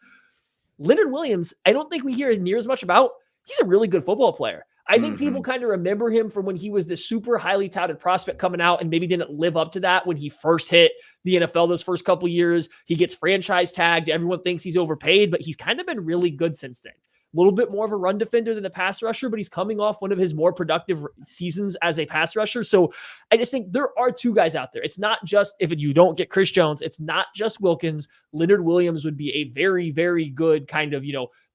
Leonard Williams, I don't think we hear near as much about. He's a really good football player. I think people kind of remember him from when he was this super highly touted prospect coming out and maybe didn't live up to that when he first hit the NFL those first couple years. He gets franchise tagged. Everyone thinks he's overpaid, but he's kind of been really good since then. A little bit more of a run defender than a pass rusher, but he's coming off one of his more productive seasons as a pass rusher. So I just think there are two guys out there. It's not just if you don't get Chris Jones, it's not just Wilkins. Leonard Williams would be a very, very good kind of,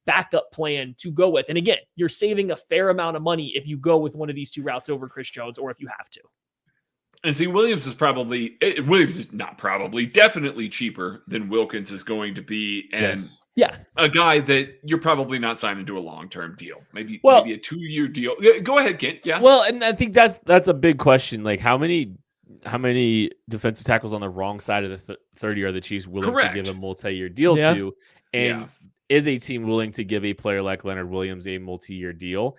backup plan to go with. And again, you're saving a fair amount of money if you go with one of these two routes over Chris Jones, or if you have to. And see, definitely cheaper than Wilkins is going to be. And a guy that you're probably not signing to a long-term deal, maybe a 2-year deal. Go ahead, Kent. Yeah. Well, and I think that's a big question. Like how many defensive tackles on the wrong side of the 30 are the Chiefs willing to give a multi-year deal to? And is a team willing to give a player like Leonard Williams a multi-year deal?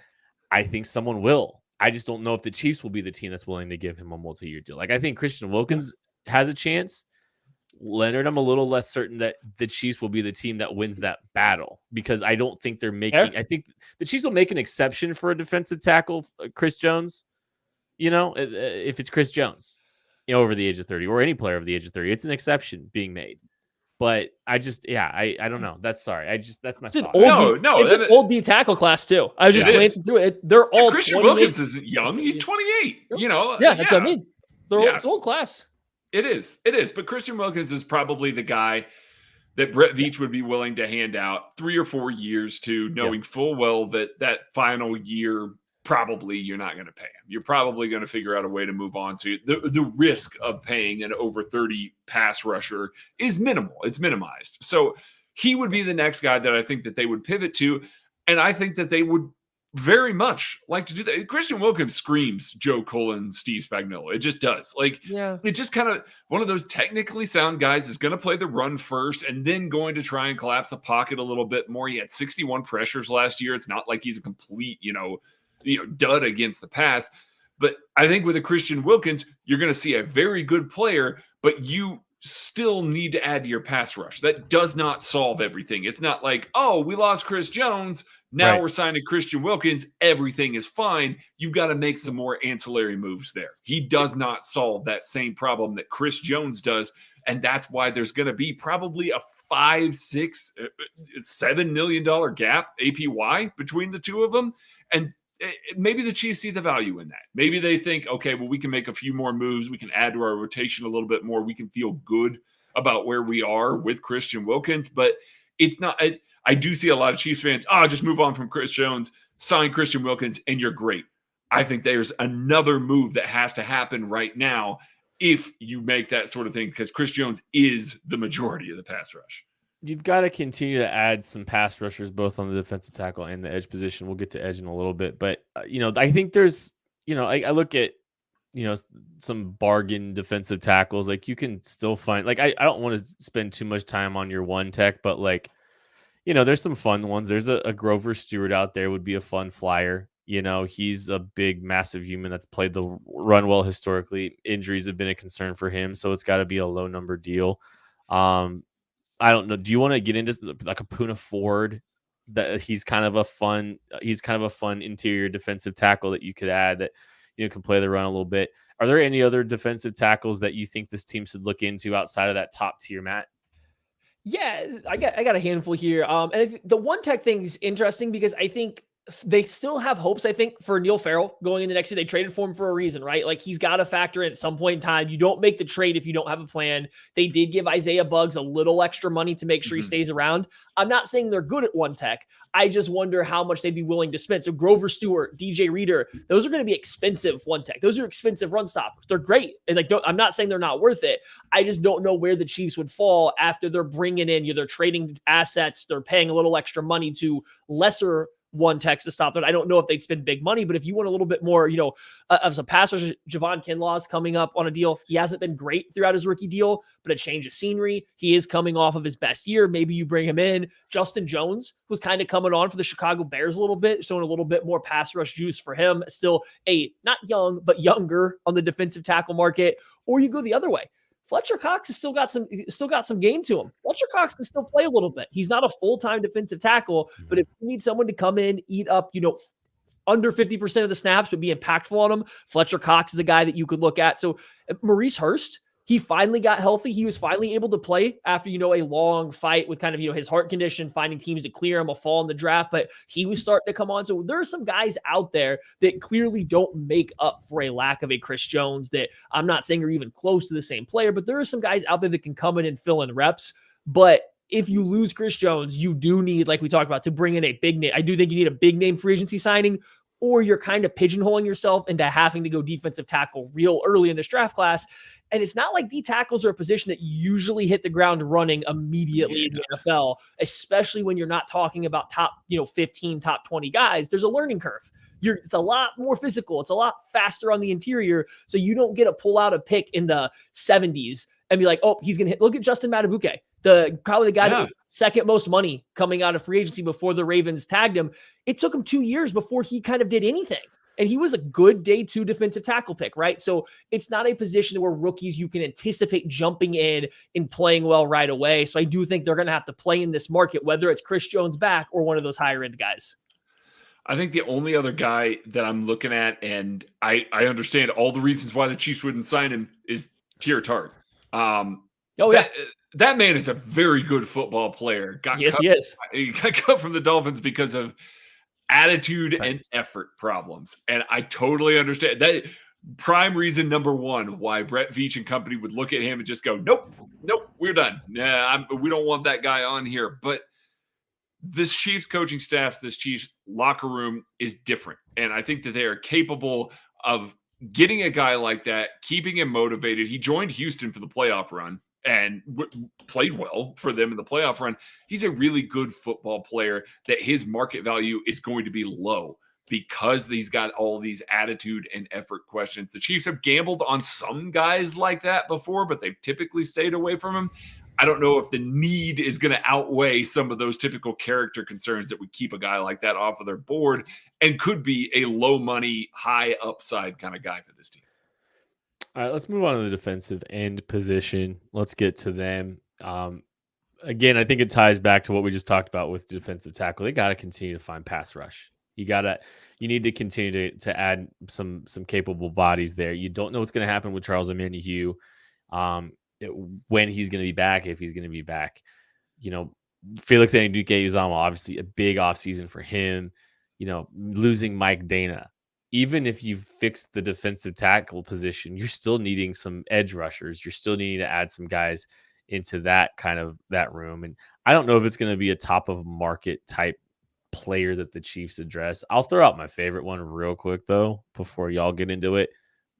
I think someone will. I just don't know if the Chiefs will be the team that's willing to give him a multi-year deal. Like I think Christian Wilkins has a chance. Leonard, I'm a little less certain that the Chiefs will be the team that wins that battle, because I don't think they're making. I think the Chiefs will make an exception for a defensive tackle, Chris Jones. If it's Chris Jones, over the age of 30, or any player of the age of 30, it's an exception being made. But I don't know. That's my thought. It's an old D tackle class too. I was just glancing through it. They're all Christian Wilkins isn't young. He's 28. That's what I mean. It's an old class. It is. But Christian Wilkins is probably the guy that Brett Veach would be willing to hand out 3 or 4 years to, knowing full well that final year, probably you're not going to pay him. You're probably going to figure out a way to move on to the risk of paying an over 30 pass rusher is minimal. It's minimized. So he would be the next guy that I think that they would pivot to. And I think that they would very much like to do that. Christian Wilkins screams Joe Cullen, Steve Spagnuolo. It just does. It just kind of one of those technically sound guys is going to play the run first and then going to try and collapse the pocket a little bit more. He had 61 pressures last year. It's not like he's a complete, dud against the pass. But I think with a Christian Wilkins, you're going to see a very good player, but you still need to add to your pass rush. That does not solve everything. It's not like, oh, we lost Chris Jones. Now we're signing Christian Wilkins. Everything is fine. You've got to make some more ancillary moves there. He does not solve that same problem that Chris Jones does. And that's why there's going to be probably a $5, $6, $7 million gap APY between the two of them. And maybe the Chiefs see the value in that. Maybe they think, okay, well, we can make a few more moves. We can add to our rotation a little bit more. We can feel good about where we are with Christian Wilkins. But it's not I do see a lot of Chiefs fans, just move on from Chris Jones, sign Christian Wilkins, and you're great. I think there's another move that has to happen right now if you make that sort of thing, because Chris Jones is the majority of the pass rush. You've got to continue to add some pass rushers, both on the defensive tackle and the edge position. We'll get to edge in a little bit, but I think there's, I look at, some bargain defensive tackles. Like you can still find, I don't want to spend too much time on your one tech, but there's some fun ones. There's a Grover Stewart out there would be a fun flyer. He's a big, massive human that's played the run well historically. Injuries have been a concern for him, so it's got to be a low number deal. I don't know. Do you want to get into like a Poona Ford? That he's kind of a fun interior defensive tackle that you could add that can play the run a little bit. Are there any other defensive tackles that you think this team should look into outside of that top tier, Matt? Yeah, I got a handful here. And the one tech thing is interesting because I think they still have hopes, I think, for Neil Farrell going into next year. They traded for him for a reason, right? Like he's got to factor in at some point in time. You don't make the trade if you don't have a plan. They did give Isaiah Buggs a little extra money to make sure he stays around. I'm not saying they're good at one tech. I just wonder how much they'd be willing to spend. So Grover Stewart, DJ Reader, those are going to be expensive one tech. Those are expensive run stoppers. They're great. And I'm not saying they're not worth it. I just don't know where the Chiefs would fall after they're bringing in, they're trading assets. They're paying a little extra money to lesser one text to stop that. I don't know if they'd spend big money, but if you want a little bit more, of some passers, Javon Kinlaw's coming up on a deal. He hasn't been great throughout his rookie deal, but a change of scenery. He is coming off of his best year. Maybe you bring him in. Justin Jones was kind of coming on for the Chicago Bears a little bit, showing a little bit more pass rush juice for him. Still not young, but younger on the defensive tackle market. Or you go the other way. Fletcher Cox has still got some game to him. Fletcher Cox can still play a little bit. He's not a full-time defensive tackle, but if you need someone to come in, eat up, under 50% of the snaps, but be impactful on him, Fletcher Cox is a guy that you could look at. So Maurice Hurst, he finally got healthy. He was finally able to play after, a long fight with kind of, his heart condition, finding teams to clear him, a fall in the draft, but he was starting to come on. So there are some guys out there that clearly don't make up for a lack of a Chris Jones that I'm not saying are even close to the same player, but there are some guys out there that can come in and fill in reps. But if you lose Chris Jones, you do need, like we talked about, to bring in a big name. I do think you need a big name free agency signing, or you're kind of pigeonholing yourself into having to go defensive tackle real early in this draft class. And it's not like D tackles are a position that usually hit the ground running immediately in the NFL, especially when you're not talking about top, 15, top 20 guys. There's a learning curve. It's a lot more physical. It's a lot faster on the interior. So you don't get to pull out a pick in the 70s and be like, oh, he's going to hit. Look at Justin Matabuke, probably the guy that was second most money coming out of free agency before the Ravens tagged him. It took him 2 years before he kind of did anything. And he was a good day 2 defensive tackle pick, right? So it's not a position where rookies you can anticipate jumping in and playing well right away. So I do think they're going to have to play in this market, whether it's Chris Jones back or one of those higher end guys. I think the only other guy that I'm looking at, and I understand all the reasons why the Chiefs wouldn't sign him, is Tier Tart. that man is a very good football player. Yes, he is. He got cut from the Dolphins because of attitude and effort problems. And I totally understand that. Prime reason number one why Brett Veach and company would look at him and just go, nope, we're done. Nah, we don't want that guy on here. But this Chiefs coaching staff, this Chiefs locker room is different. And I think that they are capable of getting a guy like that, keeping him motivated. He joined Houston for the playoff run and played well for them in the playoff run. He's a really good football player that his market value is going to be low because he's got all these attitude and effort questions. The Chiefs have gambled on some guys like that before, but they've typically stayed away from him. I don't know if the need is going to outweigh some of those typical character concerns that would keep a guy like that off of their board and could be a low money, high upside kind of guy for this team. All right, let's move on to the defensive end position. Let's get to them. Again, I think it ties back to what we just talked about with defensive tackle. They got to continue to find pass rush. You need to continue to add some capable bodies there. You don't know what's going to happen with Charles Omenihu, when he's going to be back, if he's going to be back. Felix Anudike-Uzomah, obviously a big offseason for him. Losing Mike Dana. Even if you fix the defensive tackle position, you're still needing some edge rushers. You're still needing to add some guys into that room. And I don't know if it's going to be a top of market type player that the Chiefs address. I'll throw out my favorite one real quick though, before y'all get into it.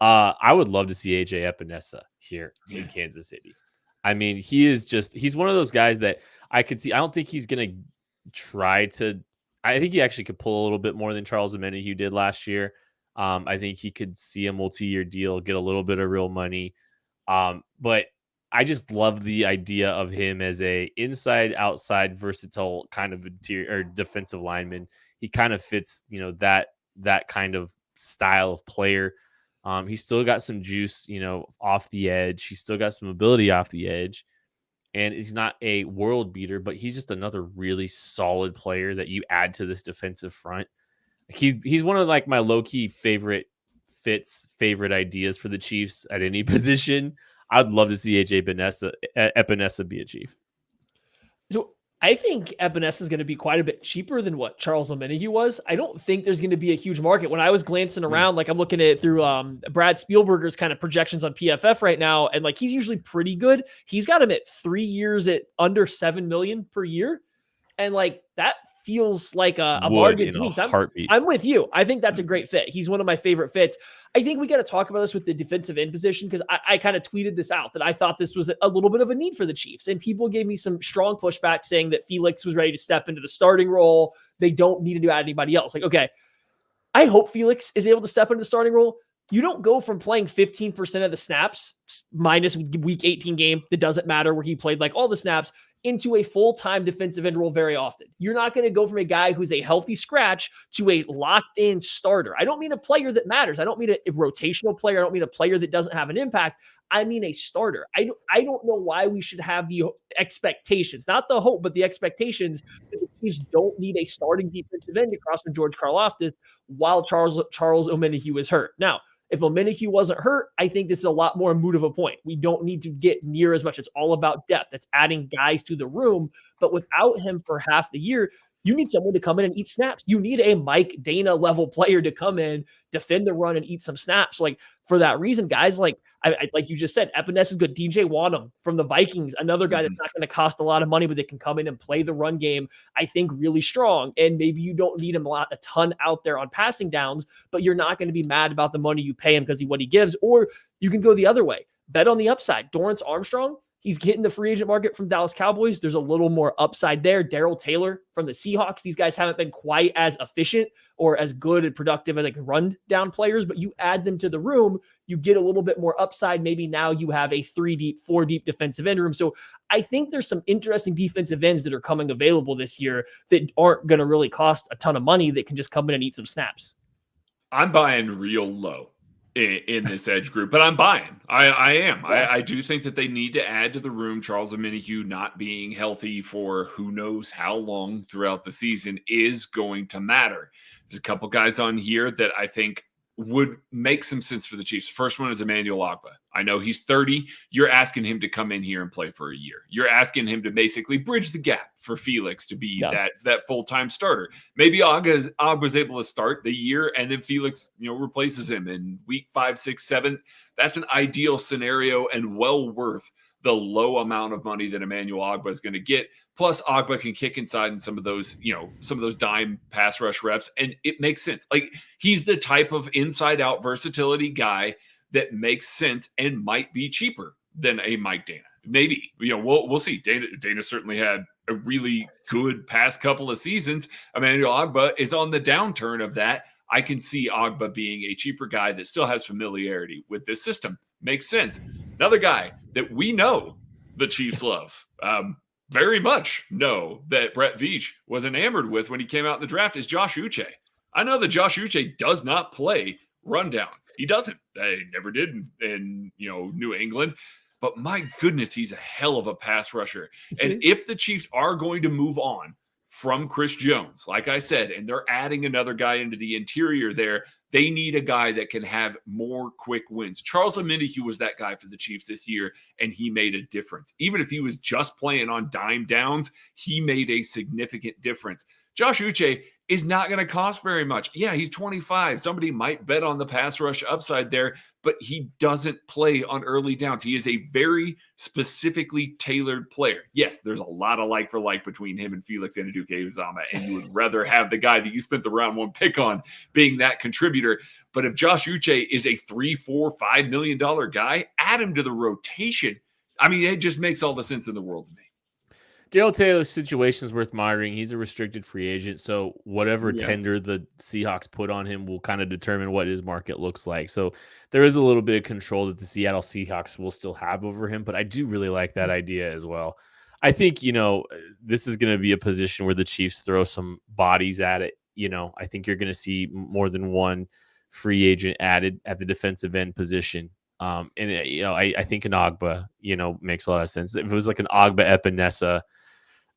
I would love to see AJ Epinesa here in Kansas City. I mean, he's one of those guys that I could see. I don't think he's going to I think he actually could pull a little bit more than Charles Omenihu did last year. I think he could see a multi-year deal, get a little bit of real money. But I just love the idea of him as a inside-outside versatile kind of interior or defensive lineman. He kind of fits, that kind of style of player. He's still got some juice, off the edge. He's still got some ability off the edge. And he's not a world beater, but he's just another really solid player that you add to this defensive front. He's one of my low-key favorite ideas for the Chiefs at any position. I'd love to see AJ Epinesa be a Chief. So I think Epinesa is going to be quite a bit cheaper than what Charles Omenihu was. I don't think there's going to be a huge market. When I was glancing around, I'm looking at it through Brad Spielberger's kind of projections on PFF right now, and he's usually pretty good. He's got him at 3 years at under $7 million per year, and that feels like a bargain to me. I'm with you. I think that's a great fit. He's one of my favorite fits. I think we got to talk about this with the defensive end position, because I kind of tweeted this out that I thought this was a little bit of a need for the Chiefs. And people gave me some strong pushback saying that Felix was ready to step into the starting role. They don't need to add anybody else. Okay, I hope Felix is able to step into the starting role. You don't go from playing 15% of the snaps minus week 18 game that doesn't matter, where he played all the snaps, into a full-time defensive end role very often. You're not going to go from a guy who's a healthy scratch to a locked-in starter. I don't mean a player that matters. I don't mean a rotational player. I don't mean a player that doesn't have an impact. I mean a starter. I don't know why we should have the expectations, not the hope, but the expectations that the Chiefs don't need a starting defensive end across from George Karlaftis while Charles Omenihu is hurt. Now, if Omenihu wasn't hurt, I think this is a lot more moot of a point. We don't need to get near as much. It's all about depth. It's adding guys to the room. But without him for half the year, you need someone to come in and eat snaps. You need a Mike Dana level player to come in, defend the run, and eat some snaps. For that reason, guys, like you just said, Epinesa is good. DJ Wanham from the Vikings, another guy that's not going to cost a lot of money, but that can come in and play the run game, I think, really strong. And maybe you don't need him a ton out there on passing downs, but you're not going to be mad about the money you pay him because of what he gives. Or you can go the other way. Bet on the upside. Dorrance Armstrong, he's hitting the free agent market from Dallas Cowboys. There's a little more upside there. Darrell Taylor from the Seahawks. These guys haven't been quite as efficient or as good and productive as run down players, but you add them to the room, you get a little bit more upside. Maybe now you have a 3-deep, 4-deep defensive end room. So I think there's some interesting defensive ends that are coming available this year that aren't going to really cost a ton of money, that can just come in and eat some snaps. I'm buying real low in this edge group, but I'm buying. I am. I do think that they need to add to the room. Charles Omenihu not being healthy for who knows how long throughout the season is going to matter. There's a couple guys on here that I think would make some sense for the Chiefs. First one is Emmanuel Ogbah. I know he's 30. You're asking him to come in here and play for a year. You're asking him to basically bridge the gap for Felix to be that full-time starter. Maybe Ogbah's able to start the year and then Felix, replaces him in week 5, 6, 7. That's an ideal scenario and well worth the low amount of money that Emmanuel Ogbah is going to get. Plus, Ogbah can kick inside in some of those dime pass rush reps, and it makes sense. Like, he's the type of inside-out versatility guy that makes sense and might be cheaper than a Mike Dana. Maybe, we'll see. Dana certainly had a really good past couple of seasons. Emmanuel Ogbah is on the downturn of that. I can see Ogbah being a cheaper guy that still has familiarity with this system. Makes sense. Another guy that we know the Chiefs love, very much know that Brett Veach was enamored with when he came out in the draft, is Josh Uche. I know that Josh Uche does not play rundowns. He doesn't. They never did in New England. But my goodness, he's a hell of a pass rusher. And if the Chiefs are going to move on from Chris Jones, like I said, and they're adding another guy into the interior there, they need a guy that can have more quick wins. Charles Omenihu was that guy for the Chiefs this year, and he made a difference. Even if he was just playing on dime downs, he made a significant difference. Josh Uche is not going to cost very much. Yeah, he's 25. Somebody might bet on the pass rush upside there, but he doesn't play on early downs. He is a very specifically tailored player. Yes, there's a lot of like for like between him and Felix Anudike-Uzomah, and you would rather have the guy that you spent the round 1 pick on being that contributor. But if Josh Uche is a $3, $4, $5 million guy, add him to the rotation. I mean, it just makes all the sense in the world to me. Darrell Taylor's situation is worth monitoring. He's a restricted free agent, so whatever tender the Seahawks put on him will kind of determine what his market looks like. So there is a little bit of control that the Seattle Seahawks will still have over him, but I do really like that idea as well. I think, this is going to be a position where the Chiefs throw some bodies at it. I think you're going to see more than one free agent added at the defensive end position. I think an Ogbah, makes a lot of sense. If it was like an Ogbah Epinesa,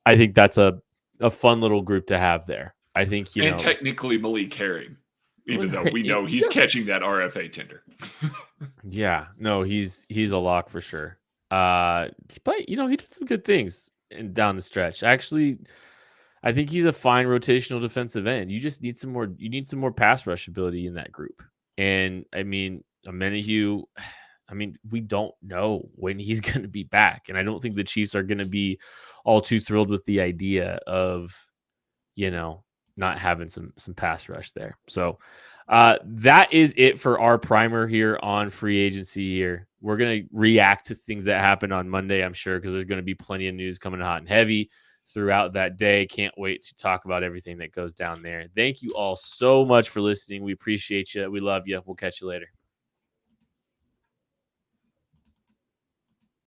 I think that's a fun little group to have there. I think, and technically Malik Herring, even though we know he's catching that RFA tender. Yeah, no, he's a lock for sure. But he did some good things down the stretch. Actually, I think he's a fine rotational defensive end. You just need some more. You need some more pass rush ability in that group. And I mean, Omenihu, we don't know when he's going to be back. And I don't think the Chiefs are going to be all too thrilled with the idea of, not having some pass rush there. So that is it for our primer here on free agency here. We're going to react to things that happened on Monday, I'm sure, because there's going to be plenty of news coming hot and heavy throughout that day. Can't wait to talk about everything that goes down there. Thank you all so much for listening. We appreciate you. We love you. We'll catch you later.